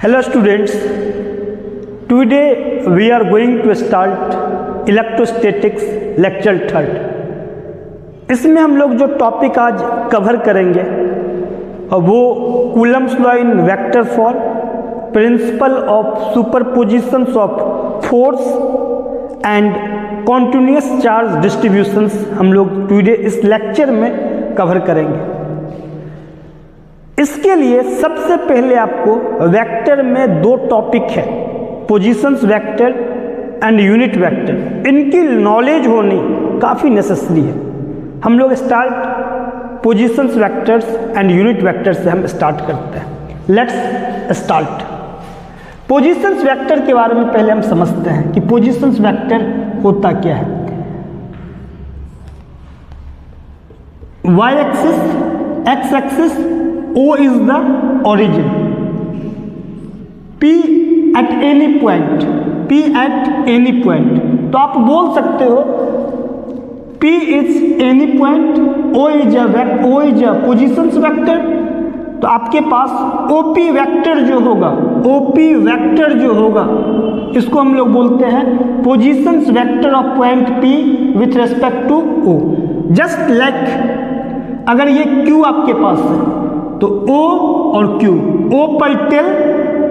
Hello students, today we are going to start electrostatics lecture 3rd। इसमें हम लोग जो टॉपिक आज कवर करेंगे और वो Coulomb's law in vector form, principle of superpositions of force and continuous charge distributions हम लोग टुडे इस लेक्चर में कवर करेंगे। इसके लिए सबसे पहले आपको वेक्टर में दो टॉपिक है, positions vector and unit vector, इनकी नॉलेज होनी काफ़ी नेसेसरी है। हम लोग start positions vectors and unit vector से हम स्टार्ट करते हैं। Let's start. पोजीशंस वेक्टर के बारे में पहले हम समझते हैं कि पोजीशंस वेक्टर होता क्या है। Y axis, X axis, O is the origin, P at any point, P at any point। तो आप बोल सकते हो P is any point, O is a positions vector। तो आपके पास OP वेक्टर जो होगा, OP वेक्टर जो होगा इसको हम लोग बोलते हैं positions vector of point P with respect to O। Just like अगर ये Q आपके पास है तो O और Q, O पर टेल,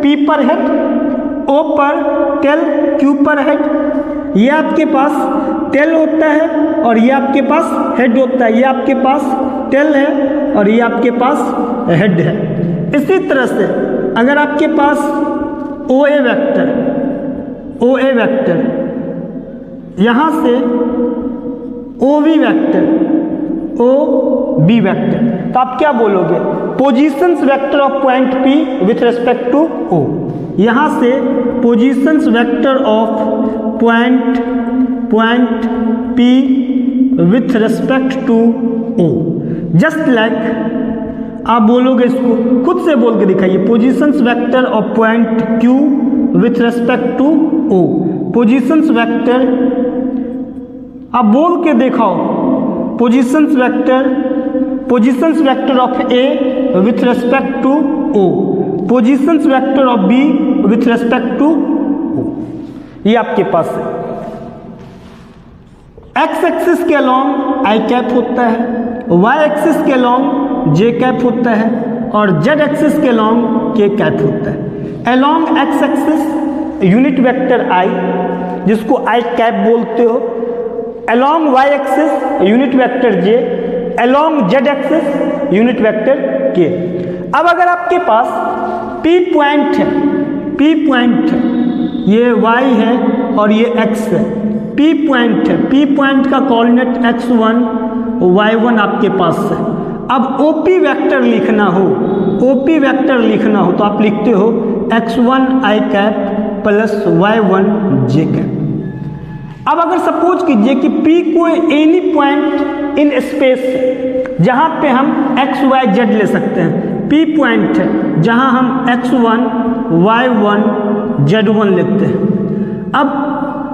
P पर हेड, O पर टेल, Q पर हेड। ये आपके पास टेल होता है और ये आपके पास हेड होता है। ये आपके पास टेल है और ये आपके पास हेड है। इसी तरह से अगर आपके पास OA वेक्टर यहाँ से OB वेक्टर, तो आप क्या बोलोगे? Positions vector of point P with respect to O। यहां से positions vector of point P with respect to O। Just like आप बोलोगे, इसको खुद से बोल के दिखाइए, positions vector of point Q with respect to O। Positions vector आप बोल के दिखाओ, positions vector of A with respect to O, positions vector of B with respect to O। ये आपके पास है। X एक्सिस के अलॉन्ग I कैप होता है, Y एक्सिस के अलॉन्ग J कैप होता है और Z एक्सिस के अलॉन्ग K कैप होता है। Along X axis unit vector I जिसको I कैप बोलते हो, along y axis unit vector j, along z axis unit vector k। अब अगर आपके पास P पॉइंट है, ये y है और ये x है, P पॉइंट है, P पॉइंट का कोऑर्डिनेट x1 y1 आपके पास है। अब OP वेक्टर लिखना हो तो आप लिखते हो x1 i cap plus y1 j cap. अब अगर सपोज कीजिए कि P कोई एनी पॉइंट इन स्पेस है जहां पे हम x y z ले सकते हैं, P पॉइंट है जहां हम x1 y1 z1 लेते हैं। अब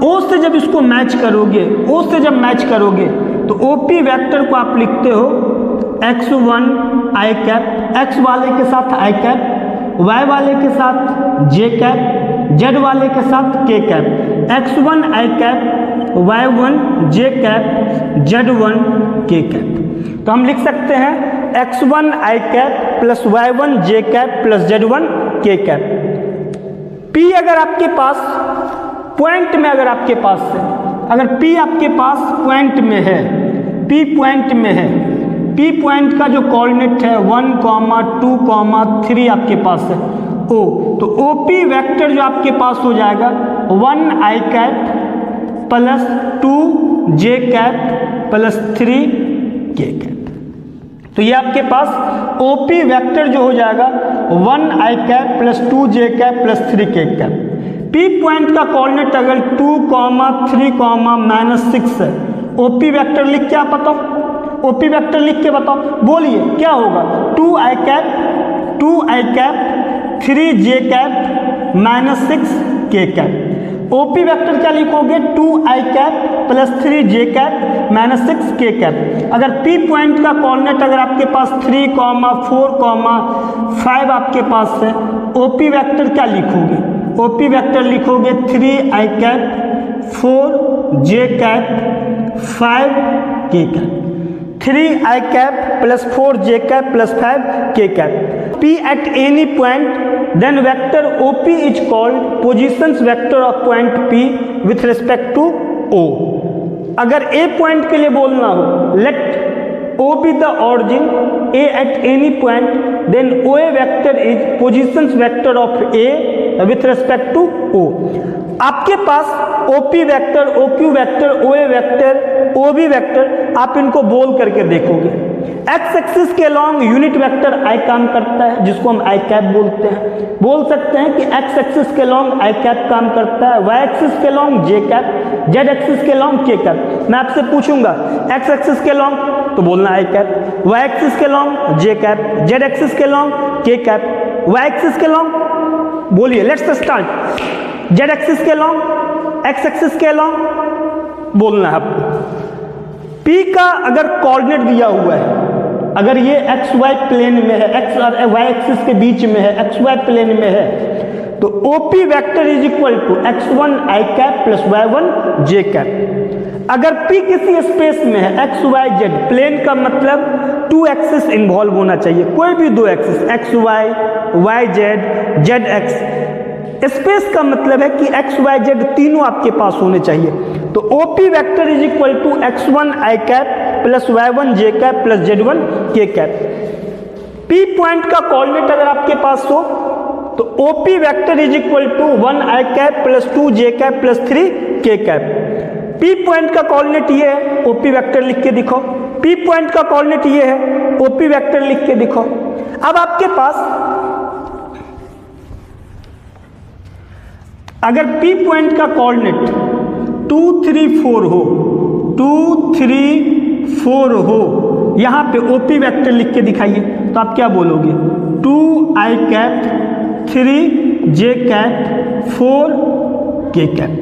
O से जब इसको मैच करोगे तो OP वेक्टर को आप लिखते हो x1 i कैप, x वाले के साथ i कैप, y वाले के साथ j कैप, z वाले के साथ k cap. x1 i cap, y1 j cap, z1 k cap. तो हम लिख सकते हैं x1 i cap plus y1 j cap plus z1 k cap. P अगर आपके पास पॉइंट में अगर P आपके पास पॉइंट में है, P पॉइंट का जो कोऑर्डिनेट है 1, 2, 3 आपके पास है O, तो OP वेक्टर जो आपके पास हो जाएगा 1 i cap plus 2 j cap plus 3 k cap. तो ये आपके पास OP वेक्टर जो हो जाएगा 1 i cap plus 2 j cap plus 3 k cap. P point का कोऑर्डिनेट अगर 2, 3, -6 है, OP वेक्टर लिख के आप बताओ, OP वेक्टर लिख के बताओ, बोलिए क्या होगा? 2 i cap 3 j cap -6 k cap. OP vector क्या लिखोगे? 2 i cap plus 3 j cap -6 k cap. अगर P पॉइंट का कोऑर्डिनेट अगर आपके पास 3, 4, 5 आपके पास है ओपी वेक्टर क्या लिखोगे? ओपी वेक्टर लिखोगे 3i cap 4j cap 5k cap, 3i cap plus 4j cap plus 5k cap. P at any point, then vector OP is called positions vector of point P with respect to O। अगर A point के लिए बोलना हो, let O be the origin A at any point, then OA vector is positions vector of A with respect to O। आपके पास OP vector, OQ vector, OA vector, OB vector, आप इनको बोल करके देखोगे। एक्स एक्सिस के long unit vector I काम करता है, जिसको हम I कैप बोलते हैं। बोल सकते हैं कि एक्स एक्सिस के लॉन्ग I कैप काम करता है, Y एक्सिस के along J cap, Z axis के लॉन्ग K कैप। मैं आपसे पूछूंगा एक्स एक्सिस के लॉन्ग तो बोलना I कैप, Y एक्सिस के along J cap, Z axis के along K cap, Y axis के लॉन्ग बोलिए, लेट्स स्टार्ट। Z एक्सिस के लॉन्ग, X एक्सिस के लॉन्ग बोलना है आपको। P का अगर कोऑर्डिनेट दिया हुआ है, अगर ये एक्स वाई प्लेन में है, एक्स और वाई एक्सिस के बीच में है, एक्स वाई प्लेन में है, तो OP vector is equal to x1 i cap plus y1 j cap. अगर P किसी स्पेस में है, एक्स वाई जेड, प्लेन का मतलब 2 एक्सिस इन्वॉल्व होना चाहिए, कोई भी 2 axis, x y, y z, z x. Space का मतलब है कि एक्स वाई जेड तीनों आपके पास होने चाहिए। तो OP vector is equal to x1 i cap plus y1 j cap plus z1 k cap. P point का कोऑर्डिनेट अगर आपके पास हो तो OP vector is equal to 1 i cap plus 2 j cap plus 3 k cap. P point का coordinate ये है, OP vector लिख के दिखो। P पॉइंट का कोऑर्डिनेट ये है, OP वेक्टर लिख के दिखो। अब आपके पास अगर P पॉइंट का कोऑर्डिनेट 2 3 4 हो, 2 3 4 हो, यहां पे OP वेक्टर लिख के दिखाइए, तो आप क्या बोलोगे? 2i cap 3j cap 4k cap.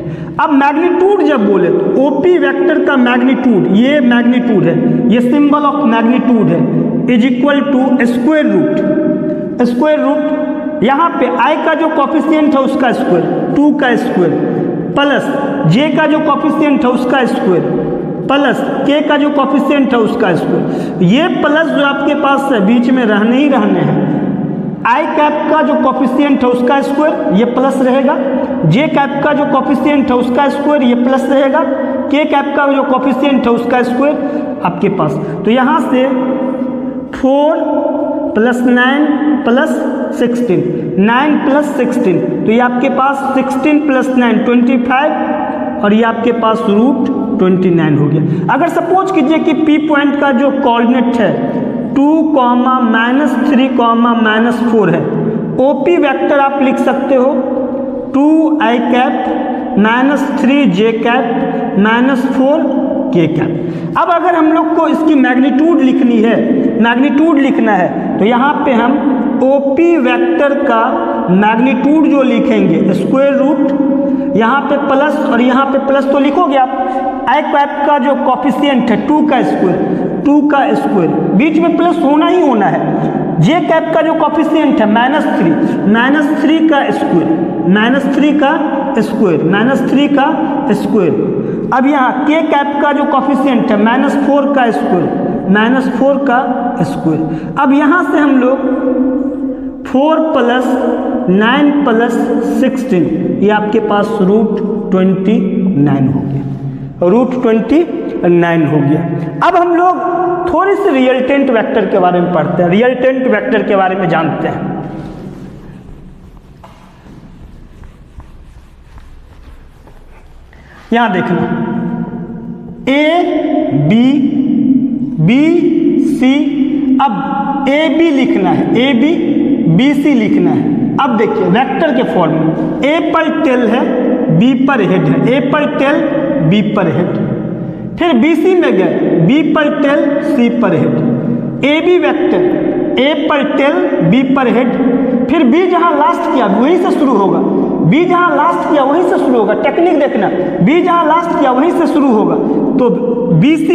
अब मैग्नीट्यूड जब बोले तो OP वेक्टर का मैग्नीट्यूड, ये मैग्नीट्यूड है, ये सिंबल ऑफ मैग्नीट्यूड है, is equal to square root. Square root यहाँ पे I का जो कॉफिशिएंट है उसका स्क्वायर, 2 का स्क्वायर, प्लस J का जो कॉफिशिएंट है उसका स्क्वायर, प्लस K का जो कॉफिशिएंट है उसका स्क्वायर। ये प्लस जो आपके पास है बीच में रहने ही रहने हैं। I कैप का जो कॉफिशिएंट है उसका स्क्वायर, ये प्लस रहेगा। J कैप का जो कॉफिशिएंट है उसका स्क्वायर, ये प्लस रहेगा। K कैप का जो कॉफिशिएंट है उसका स्क्वायर आपके पास। तो यहाँ से 4 प्लस 9 प्लस 16, 9 प्लस 16, तो ये आपके पास 16 प्लस 9 25, और ये आपके पास रूट 29 हो गया। अगर सपोज कीजिए कि P पॉइंट का जो कोऑर्डिनेट है 2, -3, -4 है, OP वेक्टर आप लिख सकते हो 2i cap -3j cap -4k cap. अब अगर हम लोग को इसकी मैग्नीट्यूड लिखनी है, मैग्नीट्यूड लिखना है, तो यहाँ पे हम OP वेक्टर का मैग्नीट्यूड जो लिखेंगे स्क्वायर रूट, यहाँ पे प्लस और यहाँ पे प्लस तो लिखोगे आप। I कैप का जो कॉफिशिएंट है 2 का स्क्वायर, 2 का स्क्वायर, बीच में प्लस होना ही होना है। J कैप का जो कॉफिशिएंट है -3 का स्क्वायर, -3 का स्क्वायर। अब यहाँ K कैप का जो कॉफिशिएंट है -4 का स्क्वायर, अब यहाँ से हम लोग 4 प्लस 9 प्लस 16, ये आपके पास रूट 29 हो गया, रूट 29 हो गया। अब हम लोग थोड़ी सी रिजल्टेंट वेक्टर के बारे में पढ़ते हैं, रिजल्टेंट वेक्टर के बारे में जानते हैं। यहां देखना A B C, अब A B लिखना है, A B C लिखना है। अब देखिए वेक्टर के फॉर्म में A पर टेल है, B पर हेड है, A पर टेल B पर हेड, फिर BC में गए, B पर टेल C पर हेड, AB वेक्टर A पर टेल B पर हेड, फिर B जहां लास्ट किया वहीं से शुरू होगा, B जहां लास्ट किया वहीं से शुरू होगा। टेक्निक देखना, B जहां लास्ट किया वहीं से शुरू होगा, तो BC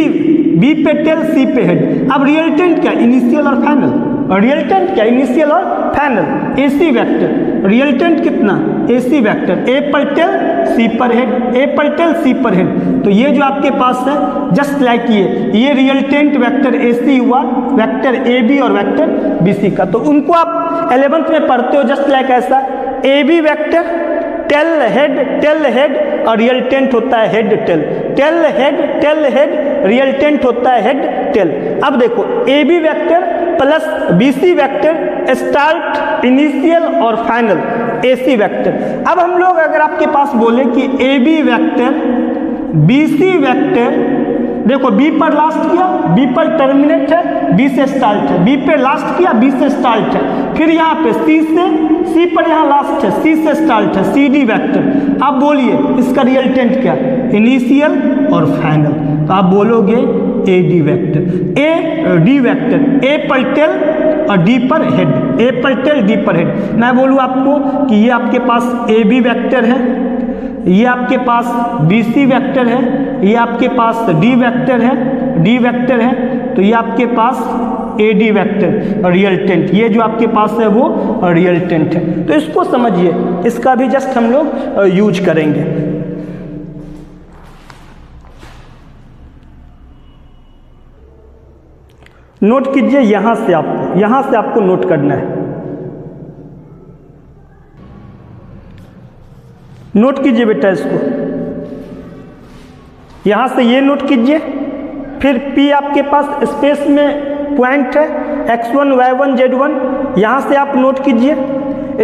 B पे टेल C पे हेड। अब रिजल्टेंट क्या? इनिशियल और फाइनल। और रिजल्टेंट क्या? इनिशियल और फाइनल। AC वेक्टर रियल्टेंट कितना, AC वेक्टर, A पर टेल C पर हेड, A पर टेल C पर हेड। तो ये जो आपके पास है जस्ट लाइक ये रियल्टेंट वेक्टर AC हुआ, वेक्टर AB और वेक्टर BC का। तो उनको आप 11th में पढ़ते हो जस्ट लाइक ऐसा, AB वेक्टर टेल हेड और रियल्टेंट होता है हेड टेल, टेल हेड रियल्टेंट होता है हेड टेल। अब देखो AB vector plus BC vector start, initial और फाइनल AC वेक्टर। अब हम लोग अगर आपके पास बोले कि AB वेक्टर BC वेक्टर, देखो B पर लास्ट किया, B पर टर्मिनेट है, B से स्टार्ट है, B पे लास्ट किया, B से स्टार्ट है, फिर यहाँ पे C पर यहाँ लास्ट है, C से स्टार्ट है, CD वेक्टर। आप बोलिए इसका रियल्टेंट क्या, इनिशियल और फाइनल। तो आप बोलोगे AD vector, AD vector, A पर टेल और D पर हेड, A पर टेल D पर हेड। मैं बोलूँ आपको कि ये आपके पास AB वेक्टर है, ये आपके पास BC वेक्टर है, ये आपके पास D वेक्टर है, तो ये आपके पास AD वेक्टर रियल्टेंट, ये जो आपके पास है वो रियल्टेंट है। तो इसको समझिए, इसका भी जस्ट हम लोग यूज करेंगे। नोट कीजिए, यहां से आपको नोट करना है, नोट कीजिए बेटा इसको, यहां से ये नोट कीजिए, फिर P आपके पास स्पेस में पॉइंट है, x1 y1 z1, यहां से आप नोट कीजिए।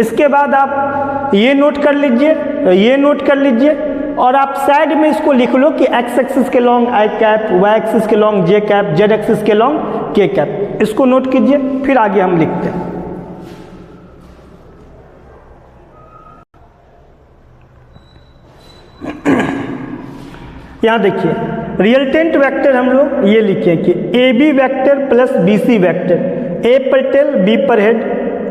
इसके बाद आप ये नोट कर लीजिए, ये नोट कर लीजिए, और आप साइड में इसको लिख लो कि x एक्सिस के along i cap, y axis के along j cap, z axis के लॉन्ग k कैप। इसको नोट कीजिए, फिर आगे हम लिखते हैं। यहां देखिए रियल्टेंट वेक्टर हम लोग ये लिखे कि AB vector plus BC vector, A पर टेल B पर हेड,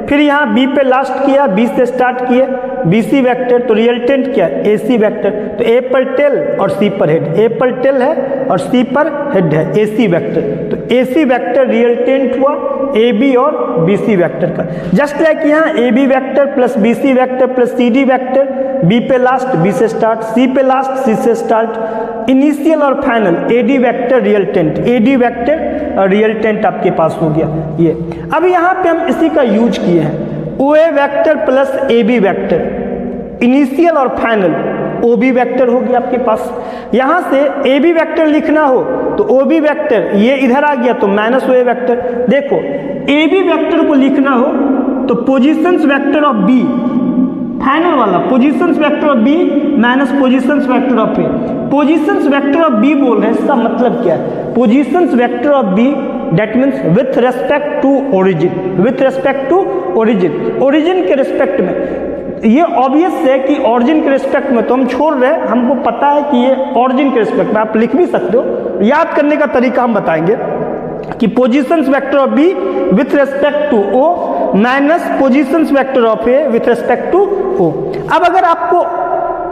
फिर यहाँ B पे लास्ट किया, B से स्टार्ट किए, BC वेक्टर, तो रियल्टेंट क्या है AC वेक्टर, तो A पर टेल और C पर हेड, A पर टेल है और C पर हेड है, AC वेक्टर। तो AC वेक्टर रियल्टेंट हुआ AB और BC वेक्टर का। जस्ट लाइक यहाँ AB vector plus BC vector plus CD vector, B पे लास्ट B से स्टार्ट, C पे लास्ट C से स्टार्ट, इनिशियल और final AD vector resultant, AD vector resultant आपके पास हो गया ये। अब यहाँ पे हम इसी का यूज किए हैं, OA vector plus AB vector, initial और फाइनल OB वेक्टर हो गया आपके पास। यहाँ से AB वेक्टर लिखना हो तो OB वेक्टर ये इधर आ गया तो माइनस OA वेक्टर। देखो AB वेक्टर को लिखना हो तो positions vector of B, final वाला positions vector of B minus positions vector of A। Positions vector of B बोल रहे हैं, इसका मतलब क्या है, positions vector of B that means with respect to origin, with respect to origin, origin के respect में। ये ऑब्वियस है कि ऑरिजिन के रिस्पेक्ट में तो हम छोड़ रहे हैं, हमको पता है कि ये ऑरिजिन के रिस्पेक्ट में, आप लिख भी सकते हो, याद करने का तरीका हम बताएंगे कि positions vector of B with respect to O minus positions vector of A with respect to O। अब अगर आपको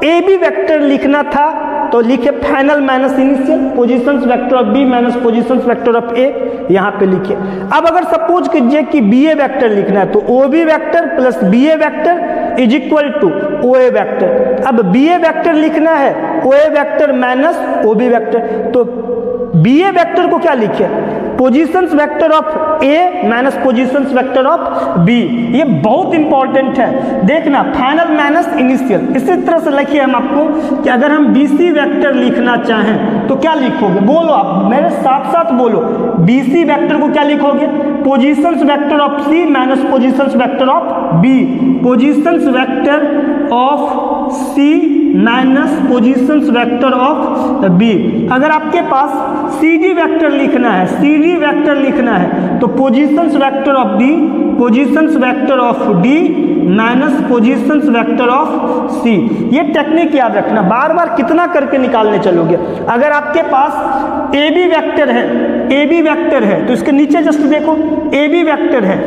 AB वेक्टर लिखना था तो लिखे final minus initial, positions vector of B minus positions vector of A, यहाँ पे लिखिए। अब अगर सपोज कीजिए कि BA वेक्टर लिखना है तो OB vector plus BA vector is equal to OA vector. अब BA वेक्टर लिखना है OA vector minus OB vector, तो BA वेक्टर को क्या लिखे, positions vector of A minus positions vector of B। ये बहुत इंपॉर्टेंट है, देखना फाइनल माइनस इनिशियल। इसी तरह से लिखिए हम आपको कि अगर हम BC वेक्टर लिखना चाहें तो क्या लिखोगे, बोलो आप मेरे साथ साथ बोलो, BC वेक्टर को क्या लिखोगे, positions vector of C minus positions vector of B, positions vector of C minus positions vector of B। अगर आपके पास CD वेक्टर लिखना है, CD वेक्टर लिखना है तो positions vector of D, positions vector of D minus positions vector of C। ये technique याद रखना, बार बार कितना करके निकालने चलोगे। अगर आपके पास AB वेक्टर है, AB वेक्टर है तो इसके नीचे जस्ट देखो AB वेक्टर है,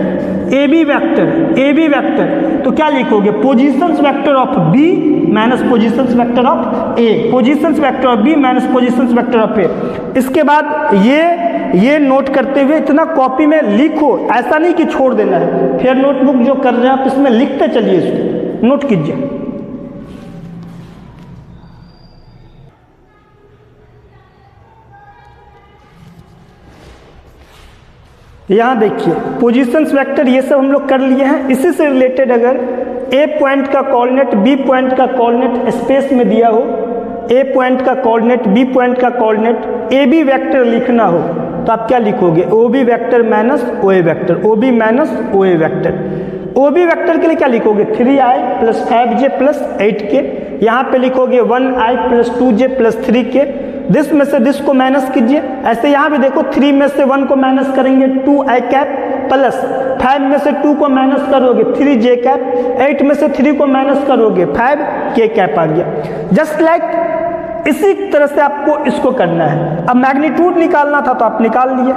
AB वेक्टर तो क्या लिखोगे, positions vector of B minus positions vector of A, positions vector of B minus positions vector of A। इसके बाद ये नोट करते हुए इतना कॉपी में लिखो, ऐसा नहीं कि छोड़ देना है, फिर नोटबुक जो कर रहे हैं आप इसमें लिखते चलिए इसको। नोट कीजिए। यहाँ देखिए पोजीशंस वेक्टर ये सब हम लोग कर लिए हैं। इसी से रिलेटेड अगर ए पॉइंट का कोऑर्डिनेट बी पॉइंट का कोऑर्डिनेट स्पेस में दिया हो, ए पॉइंट का कोऑर्डिनेट बी पॉइंट का कोऑर्डिनेट ए बी वेक्टर लिखना हो तो आप क्या लिखोगे? O B vector minus O ए vector, O B minus O ए वेक्टर। ओ बी वेक्टर के लिए क्या लिखोगे? 3i plus 5j plus 8k। यहाँ पे लिखोगे 1i plus 2j plus 3k। This में से दिस को माइनस कीजिए। ऐसे यहाँ भी देखो 3 में से 1 को माइनस करेंगे 2i कैप प्लस 5 में से 2 को माइनस करोगे 3j कैप, 8 में से 3 को माइनस करोगे 5k कैप आ गया। जस्ट लाइक इसी तरह से आपको इसको करना है। अब मैग्नीट्यूड निकालना था तो आप निकाल लिए।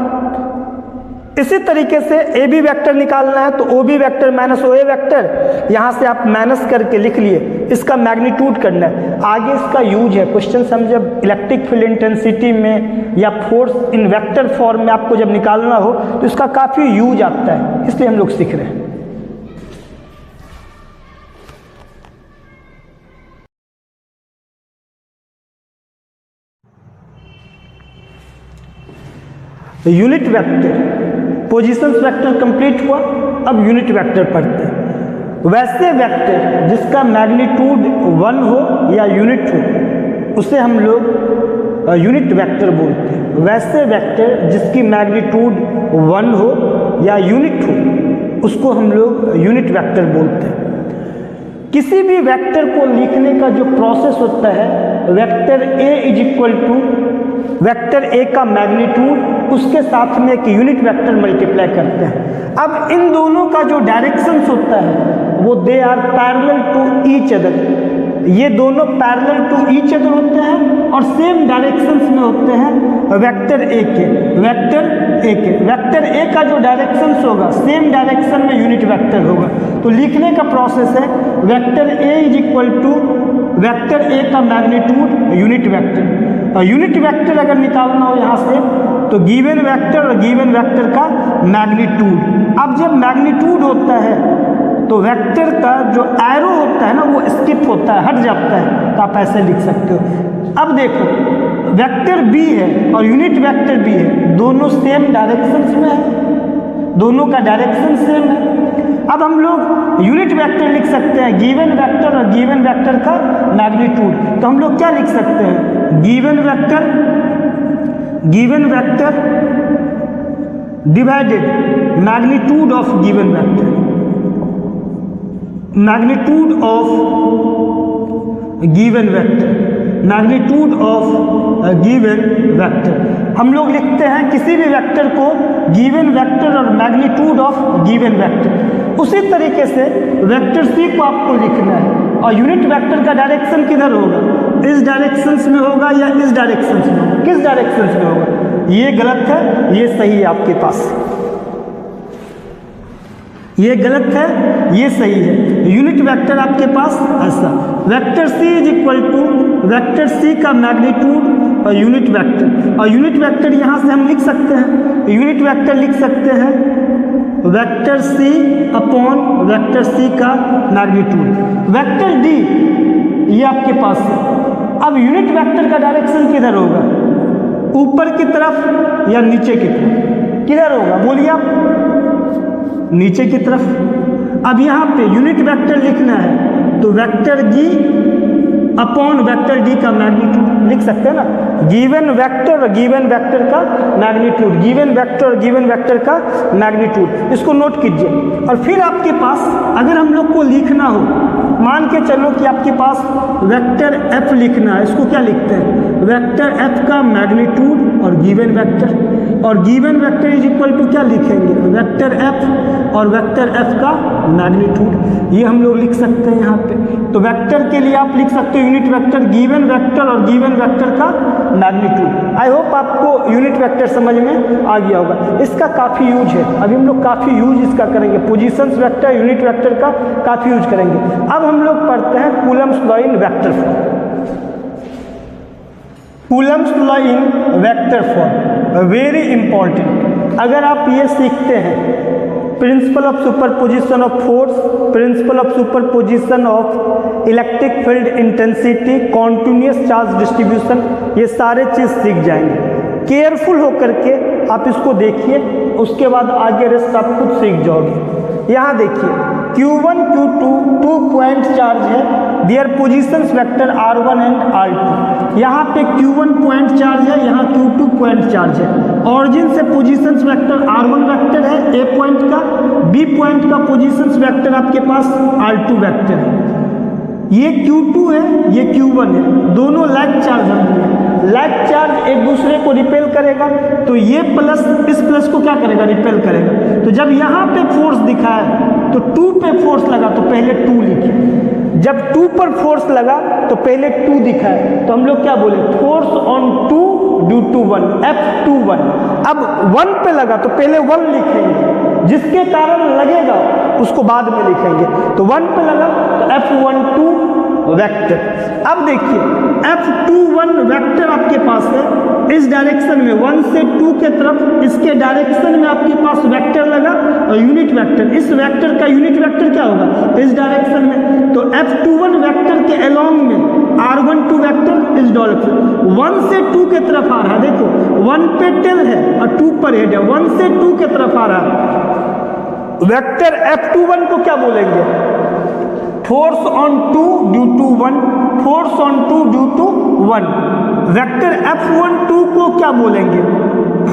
इसी तरीके से ए बी वैक्टर निकालना है तो O B vector minus O ए वैक्टर, यहाँ से आप माइनस करके लिख लिए। इसका मैग्नीट्यूड करना है। आगे इसका यूज है, क्वेश्चन हम जब इलेक्ट्रिक फील्ड इंटेंसिटी में या फोर्स इन वेक्टर फॉर्म में आपको जब निकालना हो तो इसका काफ़ी यूज आता है, इसलिए हम लोग सीख रहे हैं। Unit vector, positions vector complete हुआ। अब यूनिट वेक्टर पढ़ते हैं। वैसे वेक्टर जिसका मैग्नीट्यूड 1 हो या यूनिट हो उसे हम लोग यूनिट वेक्टर बोलते हैं। वैसे वेक्टर जिसकी मैग्नीट्यूड 1 हो या यूनिट हो उसको हम लोग यूनिट वेक्टर बोलते हैं। किसी भी वेक्टर को लिखने का जो प्रोसेस होता है, vector A is equal to vector A का मैग्नीट्यूड उसके साथ में एक यूनिट वेक्टर मल्टीप्लाई करते हैं। अब इन दोनों का जो डायरेक्शंस होता है वो they are parallel to each other. ये दोनों पैरेलल टू ईच अदर होते हैं और सेम डायरेक्शंस में होते हैं वेक्टर ए के। वेक्टर ए का जो डायरेक्शंस होगा सेम डायरेक्शन में यूनिट वेक्टर होगा। तो लिखने का प्रोसेस है vector A is equal to vector A का मैग्नीट्यूड यूनिट वेक्टर। और यूनिट वेक्टर अगर निकालना हो यहाँ से तो गिवन वेक्टर और गिवन वेक्टर का मैग्नीट्यूड। अब जब मैग्नीट्यूड होता है तो वेक्टर का जो एरो होता है ना वो स्किप होता है, हट जाता है, तो आप ऐसे लिख सकते हो। अब देखो वेक्टर बी है और यूनिट वेक्टर भी है, दोनों सेम डायरेक्शंस में है, दोनों का डायरेक्शन सेम है। अब हम लोग यूनिट वेक्टर लिख सकते हैं गिवन वेक्टर और गिवन वेक्टर का मैग्नीट्यूड। तो हम लोग क्या लिख सकते हैं? Given vector divided magnitude of given vector, magnitude of given vector, magnitude of given vector. हम लोग लिखते हैं किसी भी वेक्टर को गिवन वेक्टर और मैग्नीट्यूड ऑफ गिवन वेक्टर। उसी तरीके से वेक्टर सी को आपको लिखना है और यूनिट वेक्टर का डायरेक्शन किधर होगा? इस डायरेक्शंस में होगा या इस डायरेक्शंस में होगा? किस डायरेक्शंस में होगा? ये गलत है, ये सही है आपके पास। ये गलत है, ये सही है। यूनिट वेक्टर आपके पास ऐसा vector C is equal to vector C का मैग्नीट्यूड और यूनिट वेक्टर। और यूनिट वेक्टर यहाँ से हम लिख सकते हैं, यूनिट वेक्टर लिख सकते हैं vector C upon vector C का मैग्नीट्यूड। वेक्टर डी ये आपके पास है। अब यूनिट वेक्टर का डायरेक्शन किधर होगा? ऊपर की तरफ या नीचे की तरफ? किधर होगा बोलिए आप? नीचे की तरफ। अब यहाँ पे यूनिट वेक्टर लिखना है तो vector D upon vector D का मैग्नीट्यूड लिख सकते हैं ना। गिवन वेक्टर और गिवन वेक्टर का मैग्नीट्यूड, गिवन वेक्टर और गिवन वेक्टर का मैग्नीट्यूड, इसको नोट कीजिए। और फिर आपके पास अगर हम लोग को लिखना हो, मान के चलो कि आपके पास वेक्टर एफ लिखना है, इसको क्या लिखते हैं? वेक्टर एफ का मैग्नीट्यूड और गिवन वेक्टर। और given vector is equal to क्या लिखेंगे? वेक्टर एफ और वेक्टर एफ का मैग्नीट्यूड। ये हम लोग लिख सकते हैं यहाँ पे। तो वेक्टर के लिए आप लिख सकते हो यूनिट वेक्टर गिवन वेक्टर और गिवन वेक्टर का मैग्नीट्यूड। आई होप आपको यूनिट वेक्टर समझ में आ गया होगा। इसका काफ़ी यूज है, अभी हम लोग काफ़ी यूज इसका करेंगे। पोजीशंस वेक्टर यूनिट वेक्टर का काफ़ी यूज करेंगे। अब हम लोग पढ़ते हैं Coulomb's law in vector form. Coulomb's law in vector form very important. अगर आप ये सीखते हैं principle of superposition of force, principle of superposition of electric field intensity, continuous charge distribution, ये सारे चीज़ सीख जाएंगे। केयरफुल होकर के आप इसको देखिए, उसके बाद आगे रेस्ट आप खुद सीख जाओगे। यहाँ देखिए Q1 Q2 2 पॉइंट चार्ज है, their positions vector R1 and R2। यहाँ पे Q1 पॉइंट चार्ज है, यहाँ Q2 पॉइंट चार्ज है। ऑरिजिन से पोजीशंस वेक्टर R1 वेक्टर है A पॉइंट का, B पॉइंट का पोजीशंस वेक्टर आपके पास R2 वेक्टर है। ये Q2 है, ये Q1 है, दोनों लाइक चार्ज होंगे। लाइक चार्ज एक दूसरे को रिपेल करेगा, तो ये प्लस इस प्लस को क्या करेगा, रिपेल करेगा। तो जब यहाँ पे फोर्स दिखा है तो 2 पे फोर्स लगा तो पहले 2 लिखे, जब 2 पर फोर्स लगा तो पहले 2 दिखा है, तो हम लोग क्या बोले, force on 2 due to 1, F21। अब 1 पे लगा तो पहले 1 लिखेंगे, जिसके कारण लगेगा उसको बाद में लिखेंगे। तो 1 पे लगा तो F12 वेक्टर। अब देखिए F21 वेक्टर आपके पास है, इस डायरेक्शन में 1 से 2 के तरफ, इसके डायरेक्शन में आपके पास वेक्टर लगा और यूनिट वेक्टर, इस वेक्टर का यूनिट वेक्टर क्या होगा, इस डायरेक्शन में। तो F21 वेक्टर के अलोंग में R12 वेक्टर इस डायरेक्शन, 1 से 2 के तरफ आ रहा है, देखो 1 पे टेल है और 2 पर हेड है, 1 से 2 के तरफ आ रहा है। वेक्टर F21 को क्या बोलेंगे, force on 2 due to 1, force on 2 due to 1। Vector F12 को क्या बोलेंगे,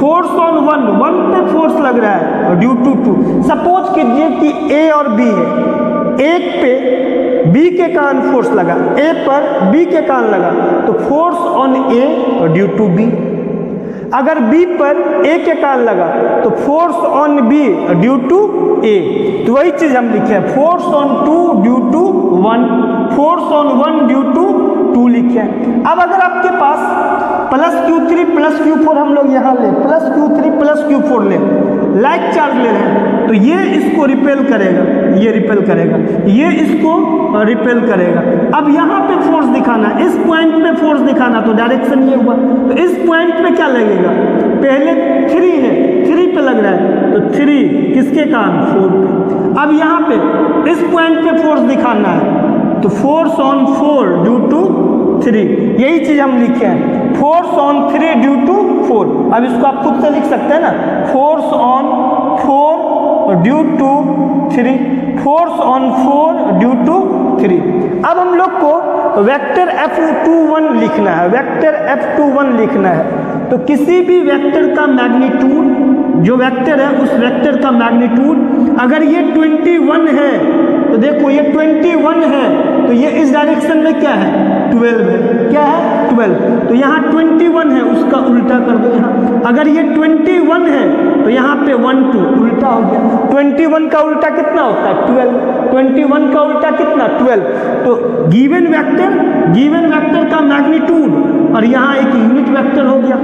फोर्स ऑन 1, 1 पे फोर्स लग रहा है और ड्यू टू 2। सपोज कीजिए कि A और B है, एक पे B के कारण फोर्स लगा, A पर B के कारण लगा, तो फोर्स ऑन A और ड्यू टू B। अगर B पर A के कारण लगा तो force on B due to A। तो वही चीज हम लिखे हैं, force on 2 due to 1, force on 1 due to 2 लिखे हैं। अब अगर आपके पास प्लस Q3 प्लस Q4 हम लोग यहाँ ले, प्लस Q3 प्लस Q4 ले, लाइक चार्ज ले रहे हैं, तो ये इसको रिपेल करेगा, ये रिपेल करेगा, ये इसको रिपेल करेगा। अब यहाँ पे फोर्स दिखाना, इस पॉइंट पे फोर्स दिखाना, तो डायरेक्शन ये हुआ, तो इस पॉइंट पे क्या लगेगा, पहले 3 है, 3 पे लग रहा है, तो 3 किसके कारण, 4 पे। अब यहाँ पे इस पॉइंट पे फोर्स दिखाना है, तो फोर्स ऑन 4 ड्यू टू 3, यही चीज हम लिखे हैं, फोर्स ऑन 3 ड्यू टू 4। अब इसको आप खुद से लिख सकते हैं ना, force on 4 due to 3, force on 4 due to 3। अब हम लोग को वेक्टर F21 लिखना है, वेक्टर F21 लिखना है। तो किसी भी वेक्टर का मैग्नीट्यूड, जो वेक्टर है उस वेक्टर का मैग्नीट्यूड, अगर ये 21 है तो देखो ये 21 है, तो ये इस डायरेक्शन में क्या है, 12 है, क्या है 12, तो यहाँ 21 है, उसका उल्टा कर दो यहाँ। अगर ये 21 है तो यहाँ पे 1 2 उल्टा हो गया, 21 का उल्टा कितना होता है, 12, 21 का उल्टा कितना, 12। तो गिवन वेक्टर का मैग्नीट्यूड और यहाँ एक यूनिट वेक्टर हो गया।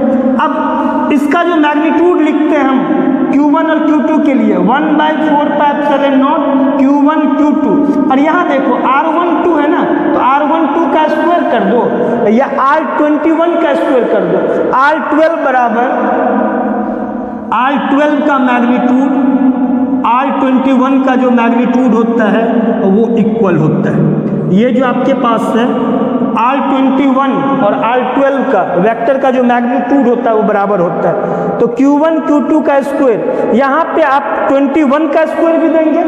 अब इसका जो मैग्नीट्यूड लिखते हैं हम Q1 और Q2 के लिए 1/4πε0 Q1 Q2, और यहाँ देखो R12 है ना, तो R12 का स्क्वायर कर दो या R21 का स्क्वायर कर दो, R12 बराबर R12 का मैग्नीट्यूड R21 का जो मैग्नीट्यूड होता है वो इक्वल होता है। ये जो आपके पास है R21 और R12 का वेक्टर का जो मैग्नीट्यूड होता है वो बराबर होता है। तो Q1 Q2 का स्क्वायर, यहाँ पे आप 21 का स्क्वायर भी देंगे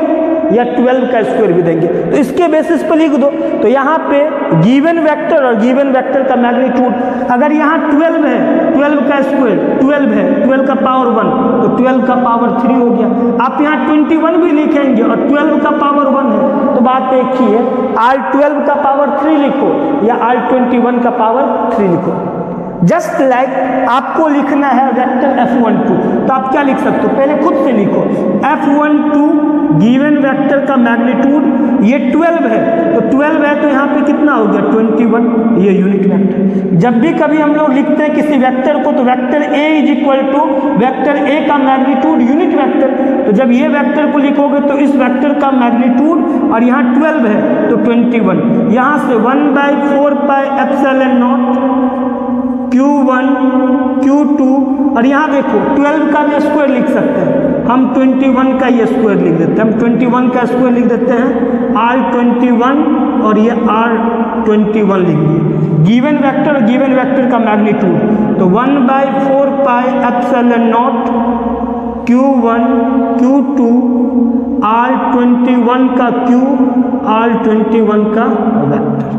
या 12 का स्क्वायर भी देंगे, तो इसके बेसिस पर लिख दो। तो यहाँ पे गिवन वेक्टर और गिवन वेक्टर का मैग्नीट्यूड, अगर यहाँ 12 है, 12 का स्क्वायर 12 है, 12 का पावर 1, तो 12 का पावर 3 हो गया। आप यहाँ 21 भी लिखेंगे और 12 का पावर 1 है, तो बात एक ही है, R12 का पावर 3 लिखो या R21 का पावर 3 लिखो। जस्ट लाइक आपको लिखना है वेक्टर F12, तो आप क्या लिख सकते हो, पहले खुद से लिखो, F12 गिवन वेक्टर का मैग्नीट्यूड ये 12 है, तो 12 है तो यहाँ पे कितना हो गया 21, ये यूनिट वेक्टर। जब भी कभी हम लोग लिखते हैं किसी वेक्टर को, तो vector A is equal to vector A का मैग्नीट्यूड यूनिट वेक्टर। तो जब ये वेक्टर को लिखोगे तो इस वेक्टर का मैग्नीट्यूड और यहाँ 12 है तो 21, यहाँ से 1/4πε0 Q1 Q2, और यहाँ देखो 12 का भी स्क्वायर लिख सकते हैं हम 21 का ये स्क्वायर लिख देते हैं, हम 21 का स्क्वायर लिख देते हैं R21 और ये R21 लिख दिए। गिवन वेक्टर और गिवन वेक्टर का मैग्नीट्यूड, तो 1/4 pi epsilon not Q1 Q2 R21 का Q R21 का vector.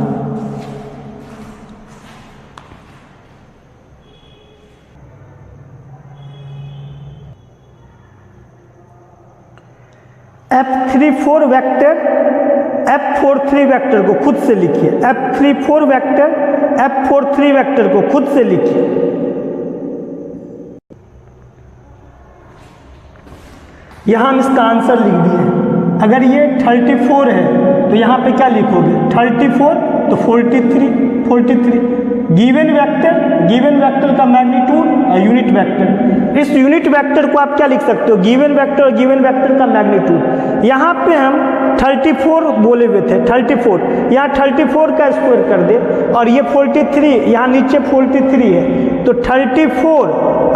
F34 vector F43 vector को खुद से लिखिए, F34 वेक्टर F43 वेक्टर को खुद से लिखिए। यहां हम इसका आंसर लिख दिए। अगर ये 34 है तो यहां पे क्या लिखोगे 34 तो 43 गिवन वेक्टर का मैग्नीट्यूड यूनिट वेक्टर। इस यूनिट वेक्टर को आप क्या लिख सकते हो, गिवन वेक्टर और गिवन वेक्टर का मैग्नीट्यूड। यहाँ पे हम 34 बोले हुए थे, 34 यहाँ 34 का स्क्वायर कर दे और ये 43 यहाँ नीचे 43 है, तो 34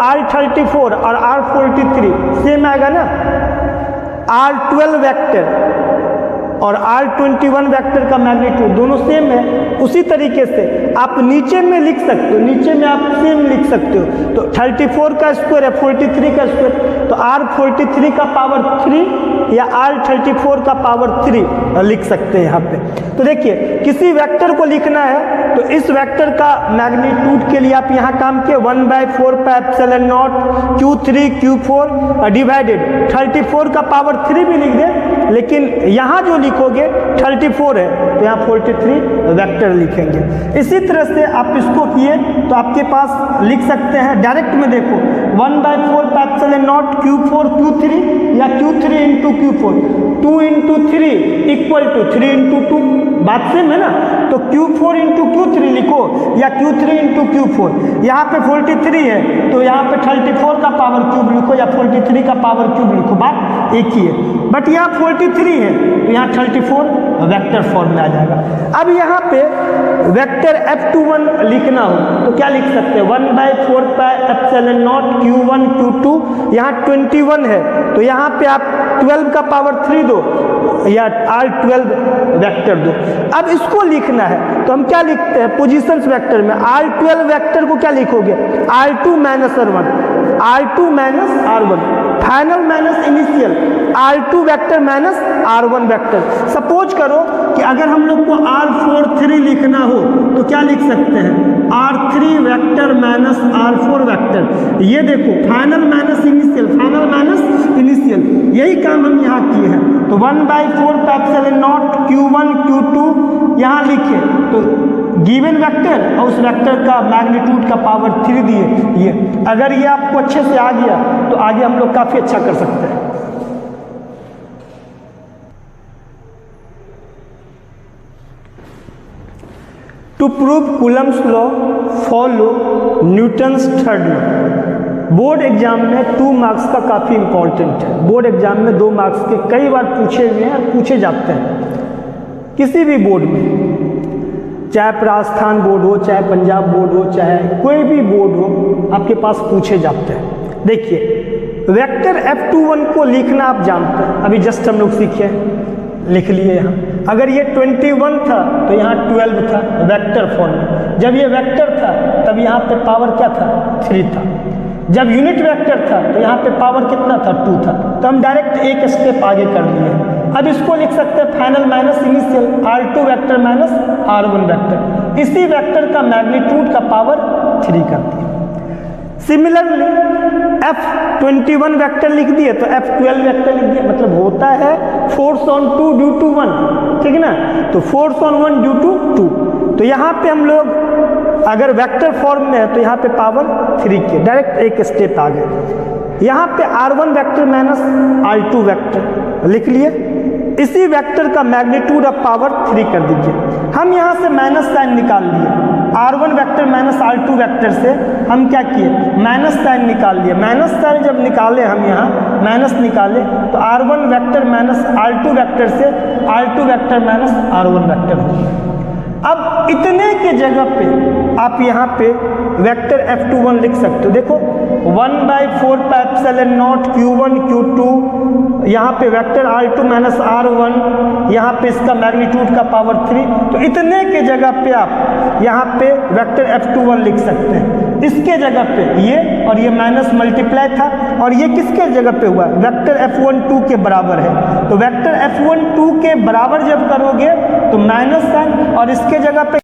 R34 और R43 सेम आएगा ना। R12 वेक्टर और R21 वेक्टर का मैग्नीट्यूड दोनों सेम है। उसी तरीके से आप नीचे में लिख सकते हो, नीचे में आप सेम लिख सकते हो। तो 34 का स्क्वायर है 43 का स्क्वायर, तो R43 का पावर 3 या R34 का पावर 3 लिख सकते हैं यहाँ पे। तो देखिए किसी वेक्टर को लिखना है तो इस वेक्टर का मैग्नीट्यूड के लिए आप यहाँ काम किए 1/4 pi epsilon not Q3 Q4 divided 34 का पावर 3 भी लिख दे, लेकिन यहाँ जो लिखोगे 34 है तो यहाँ 43 वेक्टर लिखेंगे। इसी तरह से आप इसको किए तो आपके पास लिख सकते हैं डायरेक्ट में, देखो 1/4 pi epsilon not Q4 Q3 या Q3 into Q4, 2 into 3 equal to 3 into 2, बात सेम है ना। तो Q4 इंटू Q3 लिखो या Q3 इंटू Q4। यहाँ पे 43 है तो यहाँ पे 34 का पावर क्यूब लिखो या 43 का पावर क्यूब लिखो, बात एक ही है। बट यहाँ 43 है तो यहाँ 34 वेक्टर फॉर्म में आ जाएगा। अब यहाँ पे वेक्टर F21 लिखना हो तो क्या लिख सकते हैं 1/4 pi epsilon not Q1 Q2, यहाँ 21 है तो यहाँ पे आप 12 का पावर 3 दो या R12 वेक्टर दो। अब इसको लिखना है तो हम क्या लिखते हैं पोजीशंस वेक्टर में, R12 वेक्टर को क्या लिखोगे R2 minus R1, R2 minus R1, final minus initial, R2 vector minus R1 vector. Suppose करो कि अगर हम लोग को R43 लिखना हो तो क्या लिख सकते हैं R3 vector minus R4 vector. ये देखो final minus initial, final minus initial, यही काम हम यहाँ किए हैं। तो 1/4 pi epsilon not Q1 Q2 यहाँ लिखे तो गिवन वेक्टर और उस वेक्टर का मैग्नीट्यूड का पावर 3 दिए। ये अगर ये आपको अच्छे से आ गया तो आगे हम लोग काफी अच्छा कर सकते हैं। To prove Coulomb's law follow Newton's third law. Board exam में 2 मार्क्स का काफ़ी इंपॉर्टेंट है। बोर्ड एग्जाम में 2 मार्क्स के कई बार पूछे हुए हैं, पूछे जाते हैं किसी भी बोर्ड में, चाहे राजस्थान बोर्ड हो, चाहे पंजाब बोर्ड हो, चाहे कोई भी बोर्ड हो, आपके पास पूछे जाते हैं। देखिए वेक्टर F21 को लिखना आप जानते हैं, अभी जस्ट हम लोग सीखे, लिख लिए यहाँ। अगर ये 21 था तो यहाँ 12 था वेक्टर फॉर्म में। जब ये वेक्टर था तब यहाँ पे पावर क्या था 3 था। जब यूनिट वेक्टर था तो यहाँ पे पावर कितना था 2 था। तो हम डायरेक्ट एक स्टेप आगे कर लिए। अब इसको लिख सकते हैं final minus initial, R2 vector minus R1 vector. इसी वेक्टर का मैग्नीट्यूड का पावर 3 करती है। सिमिलरली F21 वेक्टर लिख दिए तो F12 वेक्टर लिख दिए, मतलब होता है फोर्स ऑन 2 ड्यू टू 1, ठीक है ना। तो फोर्स ऑन 1 ड्यू टू 2। तो यहाँ पे हम लोग अगर वेक्टर फॉर्म में है तो यहाँ पे पावर 3 के डायरेक्ट एक स्टेप आ गए। यहाँ पे R1 vector minus R2 vector लिख लिए। इसी वेक्टर का मैग्नीट्यूड ऑफ पावर 3 कर दीजिए। हम यहाँ से माइनस साइन निकाल लिए, R1 vector minus R2 vector से हम क्या किए माइनस साइन निकाल लिए। माइनस साइन जब निकाले हम यहाँ माइनस निकाले तो R1 vector minus R2 vector से R2 vector minus R1 vector हो गया। अब इतने के जगह पे आप यहाँ पे वेक्टर F21 लिख सकते हो। देखो 1/4 pi epsilon not Q1 Q2, यहाँ पे वेक्टर R2 माइनस R1, यहाँ पे इसका मैग्नीट्यूड का पावर 3। तो इतने के जगह पे आप यहाँ पे वेक्टर F21 लिख सकते हैं। इसके जगह पे ये और ये माइनस मल्टीप्लाई था, और ये किसके जगह पे हुआ, वेक्टर F12 के बराबर है। तो वेक्टर F12 के बराबर जब करोगे तो माइनस साइन, और इसके जगह पे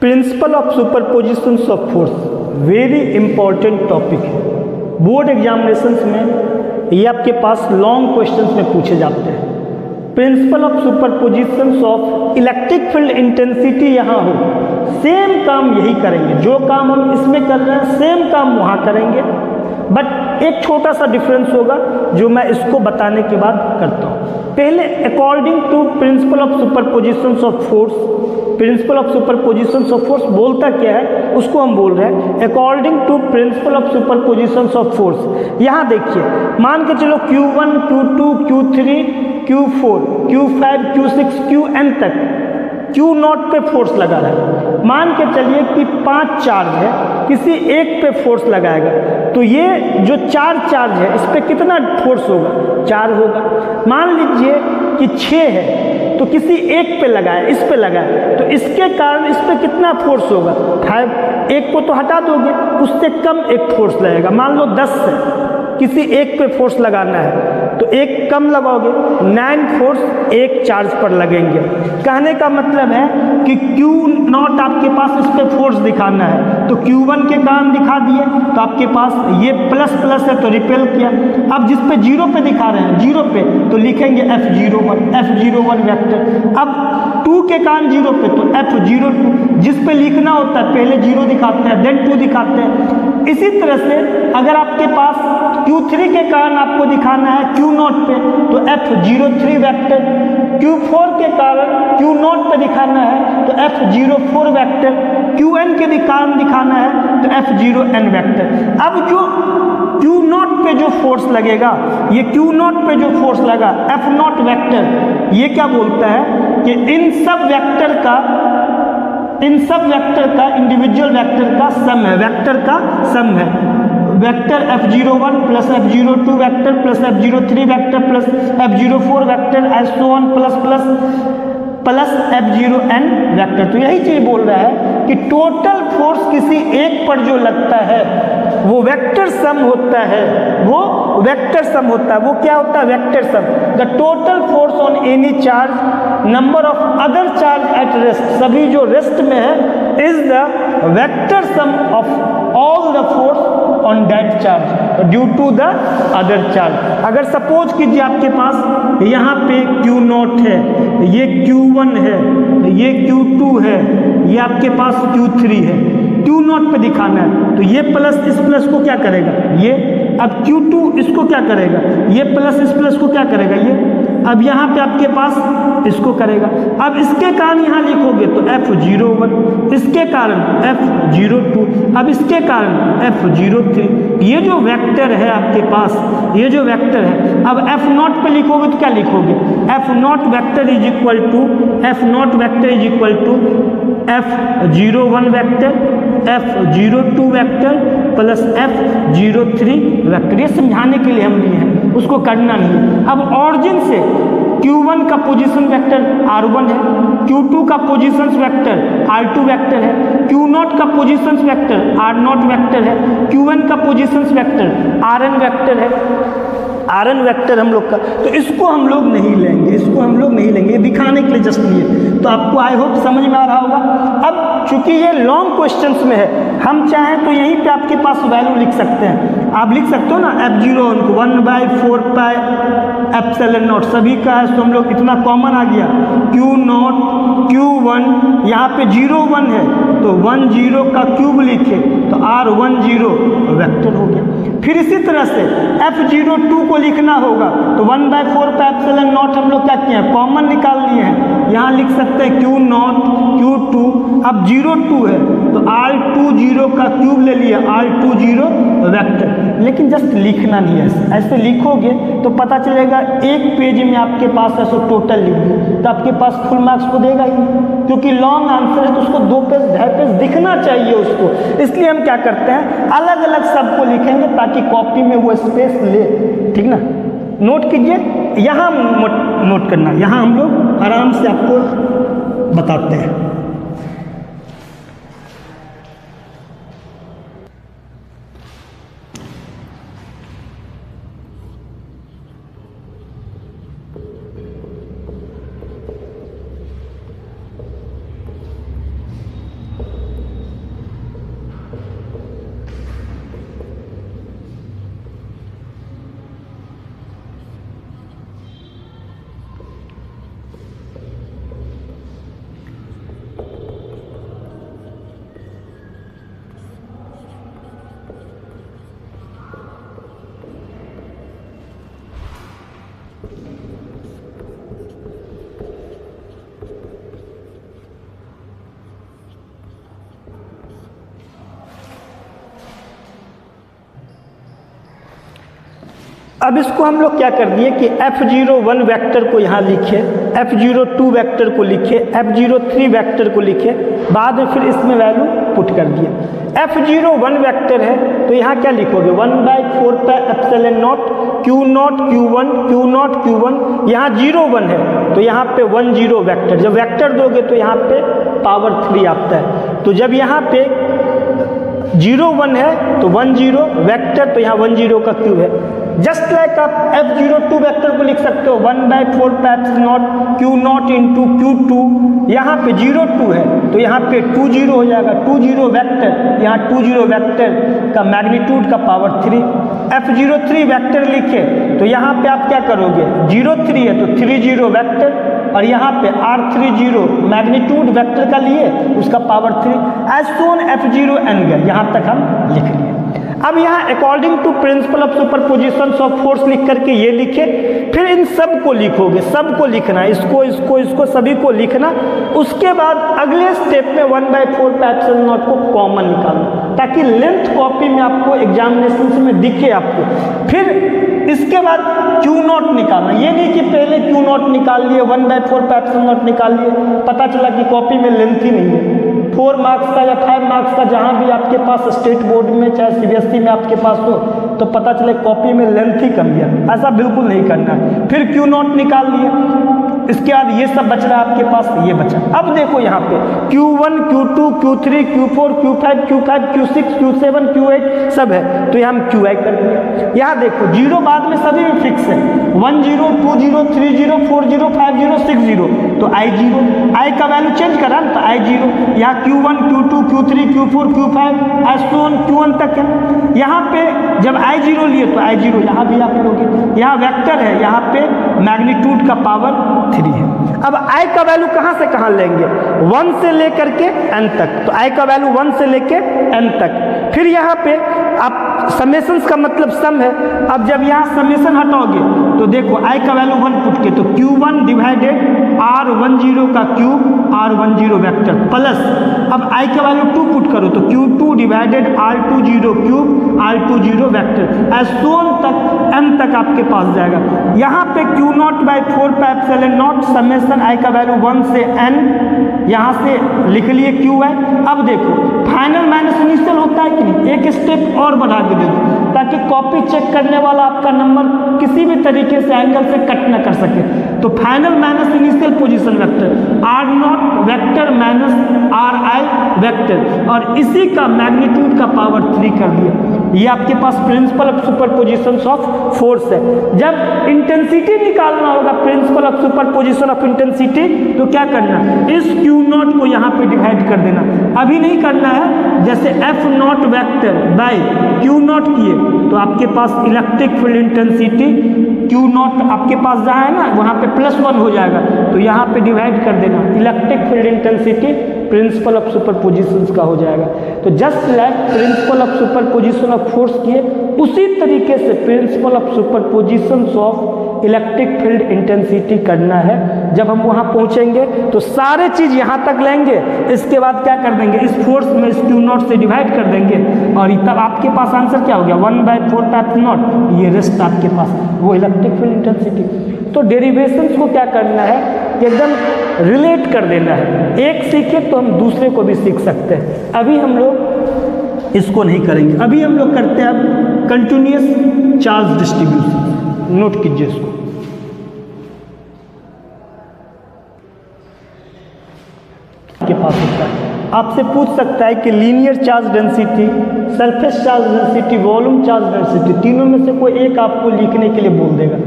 principle of superpositions of force, very important topic है। बोर्ड एग्जामिनेशंस में ये आपके पास लॉन्ग क्वेश्चंस में पूछे जाते हैं। Principle of superpositions of electric field intensity यहाँ हो, सेम काम यही करेंगे, जो काम हम इसमें कर रहे हैं सेम काम वहाँ करेंगे, बट एक छोटा सा डिफरेंस होगा जो मैं इसको बताने के बाद करता हूँ। पहले according to principle of superpositions of force, principle of superpositions of force बोलता क्या है उसको हम बोल रहे हैं according to principle of superpositions of force. यहाँ देखिए, मान के चलो Q1 Q2 Q3 Q4 Q5 Q6 Qn तक Q0 पे फोर्स लगा रहा है। मान के चलिए कि 5 चार्ज है, किसी एक पे फोर्स लगाएगा, तो ये जो 4 चार्ज है इस पे कितना फोर्स होगा, 4 होगा। मान लीजिए कि 6 है, तो किसी एक पे लगाए, इस पे लगाए, तो इसके कारण इस पे कितना फोर्स होगा, 5। एक को तो हटा दोगे, उससे कम एक फोर्स लगेगा। मान लो 10 है, किसी एक पे फोर्स लगाना है तो एक कम लगाओगे, 9 फोर्स एक चार्ज पर लगेंगे। कहने का मतलब है कि Q0 आपके पास इस पे फोर्स दिखाना है, तो Q1 के कारण दिखा दिए, तो आपके पास ये प्लस प्लस है तो रिपेल किया। अब जिस पे 0 पे दिखा रहे हैं, 0 पे, तो लिखेंगे F01 वेक्टर। अब 2 के कारण 0 पे तो F02, जिस पे लिखना होता है पहले 0 दिखाते हैं देन 2 दिखाते हैं। इसी तरह से अगर आपके पास Q3 के कारण आपको दिखाना है Q0 पे तो F03 वेक्टर, Q4 के कारण Q0 पे दिखाना है तो F04 वेक्टर, Qn के कारण दिखाना है तो F0n वेक्टर। अब जो Q0 पे जो फोर्स लगेगा, ये Q0 पे जो फोर्स लगा F0 वेक्टर, ये क्या बोलता है कि इन सब वेक्टर का इंडिविजुअल वेक्टर का सम है, वेक्टर का सम है। Vector F01 plus F02 vector plus F03 vector plus F04 vector एसो ऑन प्लस F0n वेक्टर। तो यही चीज बोल रहा है कि टोटल फोर्स किसी एक पर जो लगता है वो वेक्टर सम होता है, वो वेक्टर सम होता है। वो क्या होता है, vector sum. The total force on any charge, number of other charge at rest, सभी जो रेस्ट में है, is the vector sum of all the force on that charge due to the other charge. अगर सपोज कीजिए आपके पास यहाँ पे Q0 है, ये Q1 है, ये Q2 है, ये आपके पास Q3 है, Q0 पे दिखाना है, तो ये प्लस इस प्लस को क्या करेगा, ये। अब Q2 इसको क्या करेगा, ये प्लस इस प्लस को क्या करेगा, ये। अब यहाँ पे आपके पास इसको करेगा। अब इसके कारण यहाँ लिखोगे तो F01, इसके कारण F02, अब इसके कारण F03। ये जो वेक्टर है आपके पास, ये जो वेक्टर है, अब F0 पे लिखोगे तो क्या लिखोगे, F0 vector is equal to F01 vector, F02 vector plus F03 vector. ये समझाने के लिए हम लिए हैं, उसको करना नहीं। अब ऑरिजिन से Q1 का पोजीशन वेक्टर R1 है, Q2 का पोजीशन वेक्टर R2 वेक्टर है, Q0 का पोजीशन वेक्टर R0 वेक्टर है, Qn का पोजीशन वेक्टर Rn वेक्टर है, Rn वेक्टर हम लोग का। तो इसको हम लोग नहीं लेंगे, ये दिखाने के लिए जस्ट लिए। तो आपको आई होप समझ में आ रहा होगा। अब चूंकि ये लॉन्ग क्वेश्चंस में है, हम चाहें तो यहीं पे आपके पास वैल्यू लिख सकते हैं। आप लिख सकते हो ना F01 को 1/4 पाई एप्सिलॉन नॉट, सभी का है तो हम लोग इतना कॉमन आ गया, Q0 Q1, यहाँ पे 01 है तो 10 का क्यूब लिखे तो R10 वेक्टर हो गया। फिर इसी तरह से F02 को लिखना होगा तो 1/4 पाई एप्सिलॉन नॉट हम लोग क्या किए हैं, कॉमन निकाल लिए हैं, यहाँ लिख सकते हैं Q0 Q2। अब 02 है तो R20 का क्यूब ले लिया, R20 वेक्टर, लेकिन जस्ट लिखना नहीं है ऐसे, ऐसे लिखोगे तो पता चलेगा एक पेज में आपके पास ऐसे टोटल लिख दो तो आपके पास फुल मार्क्स को देगा ही, क्योंकि लॉन्ग आंसर है तो उसको 2 पेज 2.5 पेज दिखना चाहिए उसको। इसलिए हम क्या करते हैं, अलग अलग सबको लिखेंगे ताकि कॉपी में वो स्पेस ले, ठीक ना। नोट कीजिए, यहाँ नोट करना, यहाँ हम लोग आराम से आपको बताते हैं। अब इसको हम लोग क्या कर दिए कि F01 वेक्टर को यहाँ लिखे, F02 वेक्टर को लिखे, F03 वेक्टर को लिखे, बाद में फिर इसमें वैल्यू पुट कर दिए। F01 वेक्टर है तो यहाँ क्या लिखोगे, 1/4πε0 Q0 Q1 Q0 Q1, यहाँ 01 है तो यहाँ पे 10 वेक्टर, जब वेक्टर दोगे तो यहाँ पे पावर 3 आता है, तो जब यहाँ पे 01 है तो 10 वेक्टर, तो यहाँ 10 का क्यूब है। जस्ट लाइक आप F02 वेक्टर को लिख सकते हो 1/4πε0 Q0 इंटू Q2, यहाँ पे 02 है तो यहाँ पे 20 हो जाएगा, 20 वेक्टर, यहाँ 20 वेक्टर का मैग्नीट्यूड का पावर 3। F03 वेक्टर लिखे तो यहाँ पे आप क्या करोगे, 03 है तो 30 वेक्टर, और यहाँ पे R30 मैग्नीट्यूड वेक्टर का लिए उसका पावर 3, एज सोन F0n गया, यहाँ तक हम लिख लिए। अब यहाँ according to principle of superposition of force लिख करके ये लिखे, फिर इन सब को लिखोगे, सबको लिखना, इसको इसको इसको सभी को लिखना। उसके बाद अगले स्टेप में 1/4πε0 को कॉमन निकालना ताकि लेंथ कॉपी में आपको एग्जामिनेशन में दिखे आपको। फिर इसके बाद Q0 निकालना, ये नहीं कि पहले Q0 निकाल लिए 1/4πε0 निकाल लिए, पता चला कि कॉपी में लेंथ ही नहीं है, 4 मार्क्स का या 5 मार्क्स का जहाँ भी आपके पास स्टेट बोर्ड में चाहे CBSE में आपके पास हो तो पता चले कॉपी में लेंथ ही कम है, ऐसा बिल्कुल नहीं करना है। फिर Q0 निकाल लिए, इसके बाद ये सब बच रहा है आपके पास, ये बचा। अब देखो यहाँ पे Q1 Q2 Q3 Q4 Q5 Q5 Q6 Q7 Q8 सब है तो यहाँ हम QI कर दिए। यहाँ देखो 0 बाद में सभी में फिक्स है, 10 20 30 40 50 60, तो I का वैल्यू चेंज करा तो I0, यहाँ Q1 Q2 Q3 Q4 Q5 S1 Q1 तक है। यहाँ पे जब I0 लिए तो I0 यहाँ भी आप लोगे, यहाँ वेक्टर है, यहाँ पे मैग्नीट्यूड का पावर 3 है। अब I का वैल्यू कहाँ से कहाँ लेंगे, 1 से लेकर के n तक, तो I का वैल्यू 1 से लेके n तक। फिर यहाँ पे आप समेशंस का मतलब सम है, अब जब यहाँ समेशन हटाओगे तो देखो I का वैल्यू 1 पुट के तो Q1 डिवाइडेड R10 का क्यूब R10 वेक्टर प्लस अब I का वैल्यू 2 पुट करो तो Q2 divided R20 cube R20 vector, S1 तक n तक आपके पास जाएगा। यहाँ पे Q0/4πε0 समेशन I का वैल्यू 1 से n, यहाँ से लिख लिए QI। अब देखो फाइनल माइनस इनिशियल होता है कि नहीं, एक स्टेप और बढ़ा के दे दो ताकि कॉपी चेक करने वाला आपका नंबर किसी भी तरीके से एंगल से कट ना कर सके। तो final minus initial position vector R0 vector minus RI vector, और इसी का मैग्नीट्यूड का पावर 3 कर दिया। ये आपके पास principle of superposition of force है। जब इंटेंसिटी निकालना होगा principle of superposition of intensity तो क्या करना, इस Q0 को यहाँ पे डिवाइड कर देना, अभी नहीं करना है। जैसे F0 वेक्टर बाय Q0 किए तो आपके पास इलेक्ट्रिक फील्ड इंटेंसिटी Q0 आपके पास जहाँ है ना वहाँ पे +1 हो जाएगा, तो यहाँ पे डिवाइड कर देना, electric field intensity principal of superposition का हो जाएगा। तो just like principal of superposition of force किए उसी तरीके से principal of superposition of electric field intensity करना है। जब हम वहाँ पहुँचेंगे तो सारे चीज़ यहाँ तक लेंगे, इसके बाद क्या कर देंगे, इस फोर्स में इस Q0 से डिवाइड कर देंगे और तब आपके पास आंसर क्या हो गया 1/4 पाई नॉट, ये रेस्ट आपके पास वो इलेक्ट्रिक फील्ड इंटेंसिटी। तो डेरिवेशंस को क्या करना है कि एकदम रिलेट कर देना है, एक सीखे तो हम दूसरे को भी सीख सकते हैं। अभी हम लोग इसको नहीं करेंगे, अभी हम लोग करते हैं अब कंटिन्यूअस चार्ज डिस्ट्रीब्यूशन। नोट कीजिए इसको। के पास होता है, आपसे पूछ सकता है कि linear charge density, surface charge density, volume charge density, तीनों में से कोई एक आपको लिखने के लिए बोल देगा।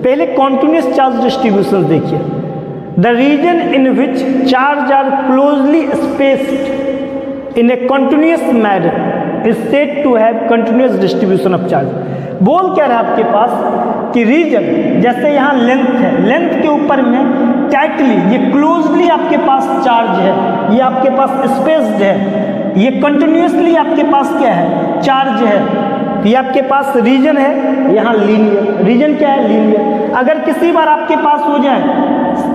पहले कंटिन्यूअस चार्ज डिस्ट्रीब्यूशन देखिए। The region in which charge are closely spaced in a continuous manner is said to have continuous distribution of charge. बोल क्या रहा है आपके पास कि रीजन, जैसे यहाँ लेंथ है, लेंथ के ऊपर में टाइटली ये क्लोजली आपके पास चार्ज है, ये आपके पास स्पेस्ड है, ये कंटिन्यूअसली आपके पास क्या है, चार्ज है, ये आपके पास रीजन है, यहाँ लीनियर। रीजन क्या है, लीनियर। अगर किसी बार आपके पास हो जाए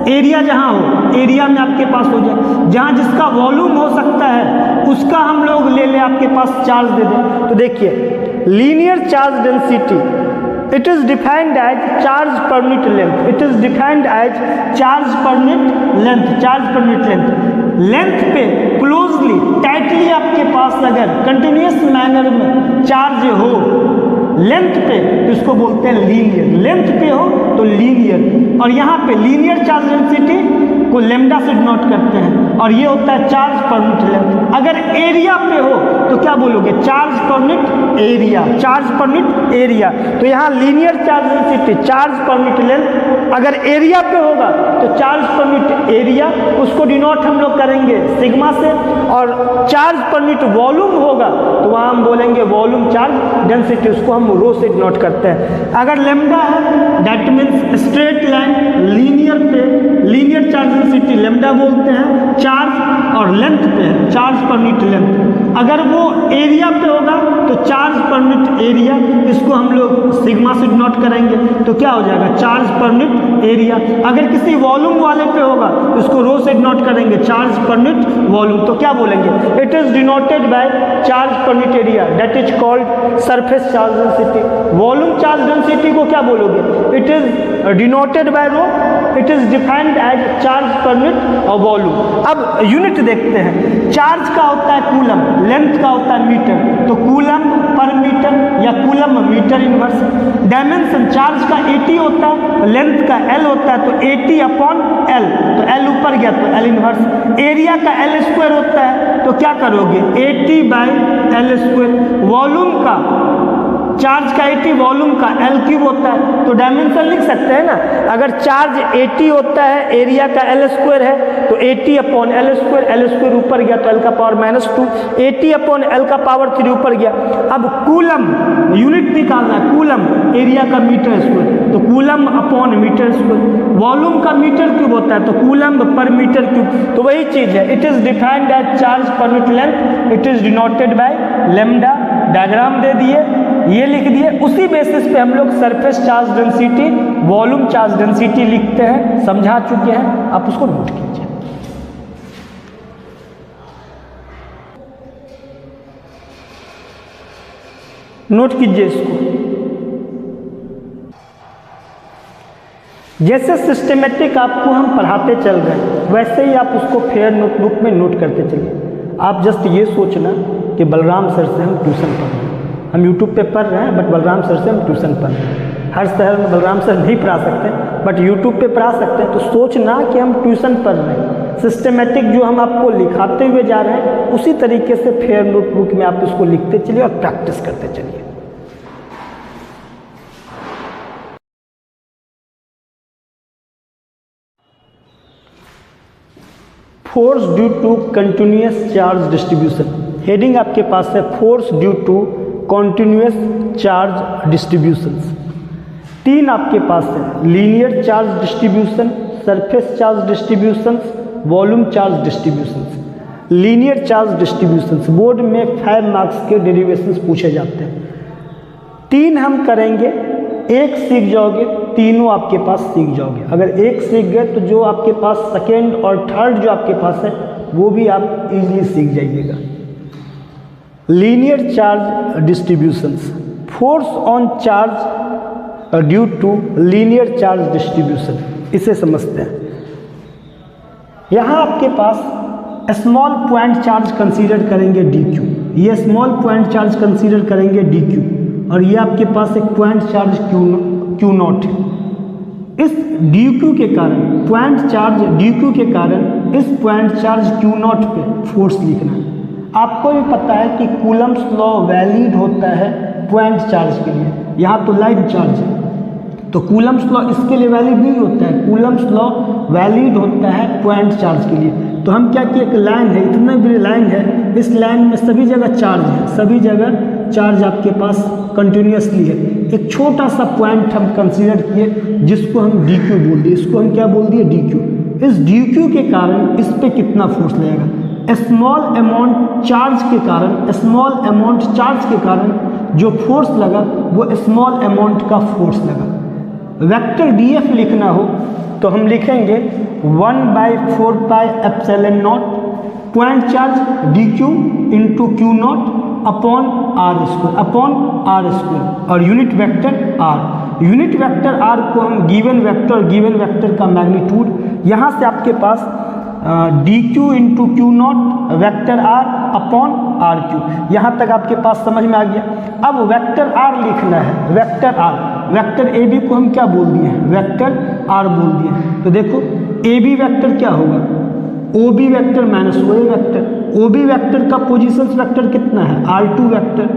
एरिया, जहाँ हो एरिया में आपके पास हो जाए, जहाँ जिसका वॉल्यूम हो सकता है उसका हम लोग ले ले आपके पास चार्ज दे दें। तो देखिए linear charge density it is defined as charge per unit length, it is defined as charge per unit length, charge per unit length. Length पे क्लोजली टाइटली आपके पास अगर कंटिन्यूअस मैनर में चार्ज हो, लेंथ पे तो इसको बोलते हैं लीनियर, लेंथ पे हो तो लीनियर। और यहाँ पे लीनियर चार्ज डेंसिटी को लेमडा से डिनोट करते हैं और ये होता है चार्ज पर यूनिट लेंथ। अगर एरिया पे हो तो क्या बोलोगे, charge per unit area, charge per unit area. तो यहाँ linear charge density charge per unit length, अगर एरिया पे होगा तो चार्ज पर यूनिट एरिया, उसको डिनोट हम लोग करेंगे सिग्मा से। और चार्ज पर यूनिट वॉल्यूम होगा तो वहाँ हम बोलेंगे वॉल्यूम चार्ज डेंसिटी, उसको हम रो से डिनोट करते हैं। अगर लेमडा है that means straight line linear पे, लीनियर चार्ज डेंसिटी लेमडा बोलते हैं, चार्ज और लेंथ पे है चार्ज पर यूनिट लेंथ। अगर वो एरिया पे होगा तो चार्ज पर यूनिट एरिया, इसको हम लोग सिग्मा से डिनोट करेंगे तो क्या हो जाएगा, चार्ज पर यूनिट एरिया। अगर किसी वॉल्यूम वाले पे होगा तो इसको रो से डिनोट करेंगे चार्ज पर यूनिट वॉल्यूम। तो क्या बोलेंगे, it is denoted by charge per unit area that is called surface charge density. Volume charge density को क्या बोलोगे, it is denoted by rho, it is defined as charge per unit और volume. अब unit देखते हैं, charge का होता है कूलम, लेंथ का होता है मीटर, तो कूलम पर मीटर या coulomb metre inverse. Dimension charge का 80 होता है, लेंथ का L होता है, तो 80 अपॉन L, तो L ऊपर गया तो L इनवर्स। एरिया का L स्क्वायर होता है तो क्या करोगे 80 बाई L स्क्वायर। वॉल्यूम का, चार्ज का 80, वॉल्यूम का L क्यूब होता है, तो डायमेंशन लिख सकते हैं ना। अगर चार्ज 80 होता है, एरिया का L स्क्वायर है तो 80 upon L square, L square ऊपर गया तो L का पावर -2, 80 अपॉन L का पावर 3 ऊपर गया। अब कूलम यूनिट निकालना है, कूलम एरिया का मीटर स्क्वायर, तो coulomb upon metre square. Volume का मीटर क्यूब होता है तो कूलम पर मीटर क्यूब, तो वही चीज़ है। It is defined as charge per unit length, it is denoted by lambda. Diagram दे दिए, ये लिख दिए, उसी बेसिस पे हम लोग surface charge density, volume charge density लिखते हैं, समझा चुके हैं, आप उसको नोट कीजिए। नोट कीजिए इसको। जैसे सिस्टमेटिक आपको हम पढ़ाते चल रहे हैं वैसे ही आप उसको फेयर नोटबुक में नोट करते चलिए। आप जस्ट ये सोचना कि बलराम सर से हम ट्यूशन पढ़ रहे हैं, हम यूट्यूब पे पढ़ रहे हैं बट बलराम सर से हम ट्यूशन पढ़ रहे हैं। हर शहर में बलराम सर नहीं पढ़ा सकते बट यूट्यूब पे पढ़ा सकते हैं, तो सोचना कि हम ट्यूशन पढ़ रहे हैं। सिस्टमेटिक जो हम आपको लिखाते हुए जा रहे हैं उसी तरीके से फेयर नोटबुक में आप इसको लिखते चलिए और प्रैक्टिस करते चलिए। Force due to continuous charge distribution, heading आपके पास है force due to continuous charge distributions. 3 आपके पास है, linear charge distribution, surface charge distributions, volume charge distributions. Linear charge distributions board में 5 मार्क्स के डेरिवेशंस पूछे जाते हैं। 3 हम करेंगे, एक सीख जाओगे तीनों आपके पास सीख जाओगे। अगर एक सीख गए तो जो आपके पास सेकेंड और थर्ड जो आपके पास है वो भी आप इजीली सीख जाइएगा। Linear charge distributions, force on charge due to linear charge distribution, इसे समझते हैं। यहाँ आपके पास स्मॉल पॉइंट चार्ज कंसीडर करेंगे DQ, ये स्मॉल पॉइंट चार्ज कंसीडर करेंगे DQ, और ये आपके पास एक पॉइंट चार्ज Q0 है। इस DQ के कारण, पॉइंट चार्ज DQ के कारण इस पॉइंट चार्ज Q0 पे फोर्स लिखना है। आपको भी पता है कि कूलम्स लॉ वैलिड होता है पॉइंट चार्ज के लिए, यहाँ तो लाइव चार्ज है तो कूलम्स लॉ इसके लिए वैलिड नहीं होता है, कूलम्स लॉ वैलिड होता है पॉइंट चार्ज के लिए। तो हम क्या किए, एक लाइन है, इतना बड़ी लाइन है, इस लाइन में सभी जगह चार्ज है, सभी जगह चार्ज आपके पास कंटिन्यूसली है। एक छोटा सा पॉइंट हम कंसीडर किए जिसको हम DQ बोल दिए, इसको हम क्या बोल दिए, DQ। इस DQ के कारण इस पे कितना फोर्स लगेगा, स्मॉल अमाउंट चार्ज के कारण, स्मॉल अमाउंट चार्ज के कारण जो फोर्स लगा वो स्मॉल अमाउंट का फोर्स लगा। वेक्टर DF लिखना हो तो हम लिखेंगे 1/4πε0 point charge DQ into Q0 upon R square और unit vector R। Unit vector R को हम गिवन वेक्टर का मैग्नीट्यूड, यहाँ से आपके पास DQ into Q0 vector R upon RQ, यहाँ तक आपके पास समझ में आ गया। अब वेक्टर R लिखना है, वेक्टर R, वेक्टर AB को हम क्या बोल दिए हैं, वेक्टर R बोल दिए हैं। तो देखो AB वेक्टर क्या होगा, OB vector minus OA vector. OB vector का पोजीशंस वेक्टर कितना है, R2 वेक्टर।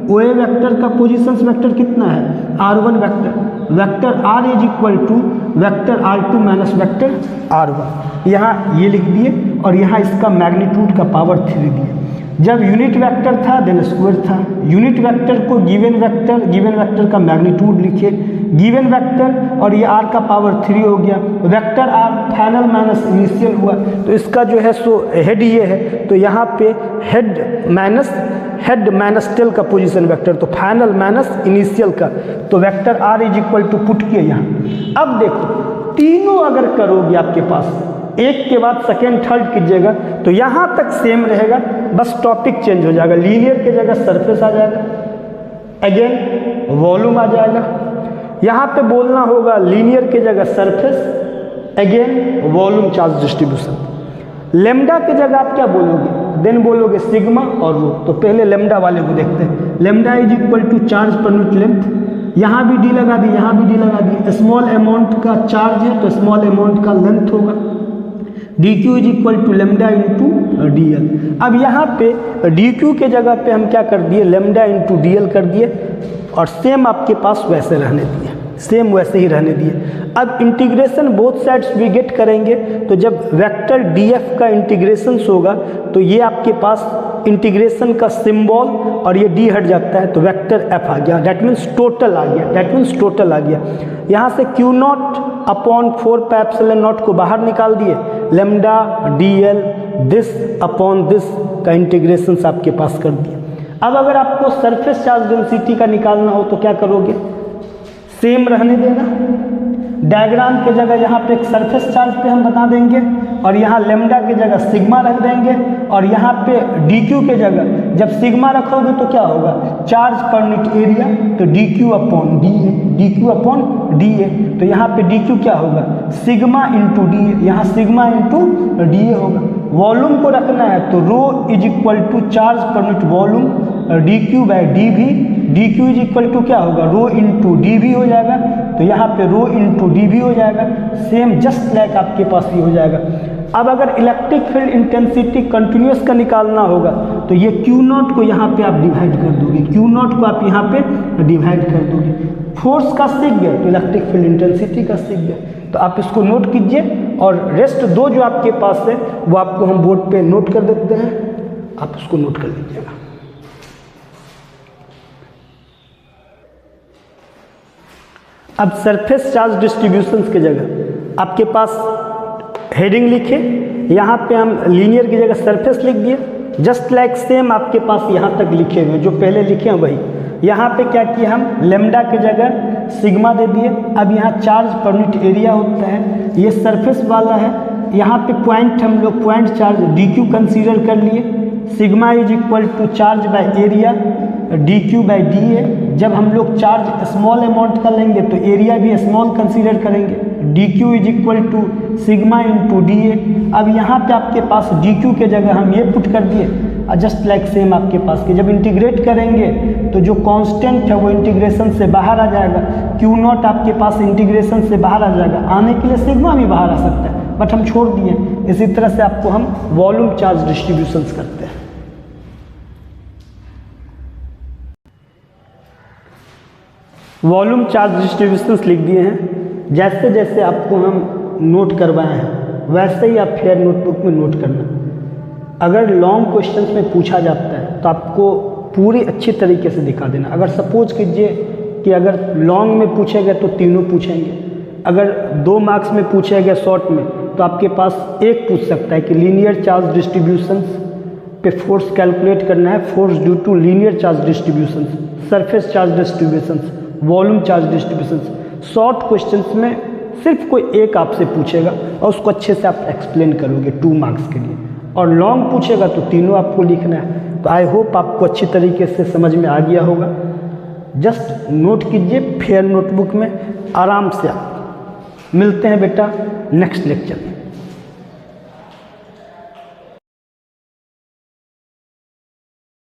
OA वेक्टर का पोजीशंस वेक्टर कितना है, R1 vector. Vector R is equal to vector R2 minus vector R1। यहाँ ये लिख दिए और यहाँ इसका मैग्नीट्यूड का पावर 3 दिए। जब यूनिट वेक्टर था देन स्क्वायर था, यूनिट वेक्टर को गिवन वेक्टर का मैग्नीट्यूड लिखे, गिवन वेक्टर और ये R का पावर 3 हो गया। Vector R final minus initial हुआ, तो इसका जो है सो हेड ये है, तो यहाँ पे हेड माइनस टेल का पोजीशन वेक्टर, तो फाइनल माइनस इनिशियल का, तो vector R is equal to put किए यहाँ। अब देखो तीनों अगर करोगे आपके पास एक के बाद सेकेंड थर्ड कीजिएगा तो यहाँ तक सेम रहेगा, बस टॉपिक चेंज हो जाएगा। लीनियर की जगह सरफेस आ जाएगा, अगेन वॉल्यूम आ जाएगा। यहाँ पे बोलना होगा लीनियर की जगह surface, again volume charge distribution. Lambda की जगह आप क्या बोलोगे, देन बोलोगे सिग्मा और रो। तो पहले लेमडा वाले को देखते हैं। Lambda is equal to charge per unit length, यहाँ भी D लगा दी, यहाँ भी D लगा दी। स्मॉल अमाउंट का चार्ज है तो स्मॉल अमाउंट का लेंथ होगा। DQ is equal to lambda into DL। अब यहाँ पे DQ के जगह पे हम क्या कर दिए, लेमडा इंटू DL कर दिए और सेम आपके पास वैसे रहने दिए, सेम वैसे ही रहने दिए। अब इंटीग्रेशन बोथ साइड्स भी गेट करेंगे, तो जब वेक्टर DF का इंटीग्रेशन होगा तो ये आपके पास इंटीग्रेशन का सिंबल और ये D हट जाता है तो वेक्टर F आ गया, दैट मीन्स टोटल आ गया, यहाँ से Q0 अपॉन 4πε0 को बाहर निकाल दिए, lambda DL this upon this का इंटीग्रेशन आपके पास कर दिए। अब अगर आपको सरफेस चार्ज डेंसिटी का निकालना हो तो क्या करोगे, सेम रहने देना, डायग्राम के जगह यहाँ पे एक सरफेस चार्ज पे हम बता देंगे और यहाँ लेमडा की जगह सिग्मा रख देंगे और यहाँ पे DQ के जगह जब सिग्मा रखोगे तो क्या होगा, चार्ज पर यूनिट एरिया, तो DQ अपॉन DA, तो यहाँ पे DQ क्या होगा, सिग्मा इंटू DA, यहाँ सिग्मा इंटू DA होगा। वॉल्यूम को रखना है तो rho is equal to charge per unit volume DQ by DV, DQ is equal to क्या होगा, रो इंटू DV हो जाएगा, तो यहाँ पे रो इंटू DV हो जाएगा, सेम जस्ट लाइक आपके पास ये हो जाएगा। अब अगर इलेक्ट्रिक फील्ड इंटेंसिटी कंटिन्यूस का निकालना होगा तो ये Q0 को यहाँ पे आप डिवाइड कर दोगे, Q0 को आप यहाँ पे डिवाइड कर दोगे। फोर्स का सीख गए तो इलेक्ट्रिक फील्ड इंटेंसिटी का सीख गए, तो आप इसको नोट कीजिए और रेस्ट दो जो आपके पास है वो आपको हम बोर्ड पे नोट कर देते हैं, आप उसको नोट कर लीजिएगा। अब सरफेस चार्ज डिस्ट्रीब्यूशंस की जगह आपके पास हेडिंग लिखे, यहाँ पे हम लीनियर की जगह सरफेस लिख दिए, जस्ट लाइक सेम आपके पास यहाँ तक लिखे हुए जो पहले लिखे हैं वही। यहाँ पे क्या किया हम, लेमडा की जगह सिग्मा दे दिए। अब यहाँ चार्ज पर यूनिट एरिया होता है, ये सरफेस वाला है, यहाँ पे पॉइंट हम लोग पॉइंट चार्ज dq कंसीडर कर लिए। Sigma is equal to charge by area dq by D A. जब हम लोग चार्ज स्मॉल अमाउंट का लेंगे तो एरिया भी स्मॉल कंसीडर करेंगे, dq is equal to sigma into D A. अब यहाँ पे आपके पास dq के जगह हम ये पुट कर दिए, जस्ट लाइक सेम आपके पास के जब इंटीग्रेट करेंगे तो जो कांस्टेंट है वो इंटीग्रेशन से बाहर आ जाएगा, क्यू नॉट आपके पास इंटीग्रेशन से बाहर आ जाएगा। आने के लिए सिग्मा भी बाहर आ सकता है बट हम छोड़ दिए। इसी तरह से आपको हम वॉल्यूम चार्ज डिस्ट्रीब्यूशंस करते हैं। वॉल्यूम चार्ज डिस्ट्रीब्यूशंस लिख दिए हैं। जैसे जैसे आपको हम नोट करवाए हैं वैसे ही आप फेयर नोटबुक में नोट करना। अगर लॉन्ग क्वेश्चंस में पूछा जाता है तो आपको पूरी अच्छी तरीके से दिखा देना। अगर सपोज कीजिए कि अगर लॉन्ग में पूछेगा तो तीनों पूछेंगे, अगर 2 मार्क्स में पूछेगा शॉर्ट में तो आपके पास एक पूछ सकता है कि लीनियर चार्ज डिस्ट्रीब्यूशंस पे फोर्स कैलकुलेट करना है, force due to linear charge distributions, surface charge distributions, volume charge distributions. Short questions में सिर्फ कोई एक आपसे पूछेगा और उसको अच्छे से आप एक्सप्लेन करोगे 2 मार्क्स के लिए, और लॉन्ग पूछेगा तो तीनों आपको लिखना है। तो आई होप आपको अच्छी तरीके से समझ में आ गया होगा। जस्ट नोट कीजिए फेयर नोटबुक में आराम से। आप मिलते हैं बेटा नेक्स्ट लेक्चर में।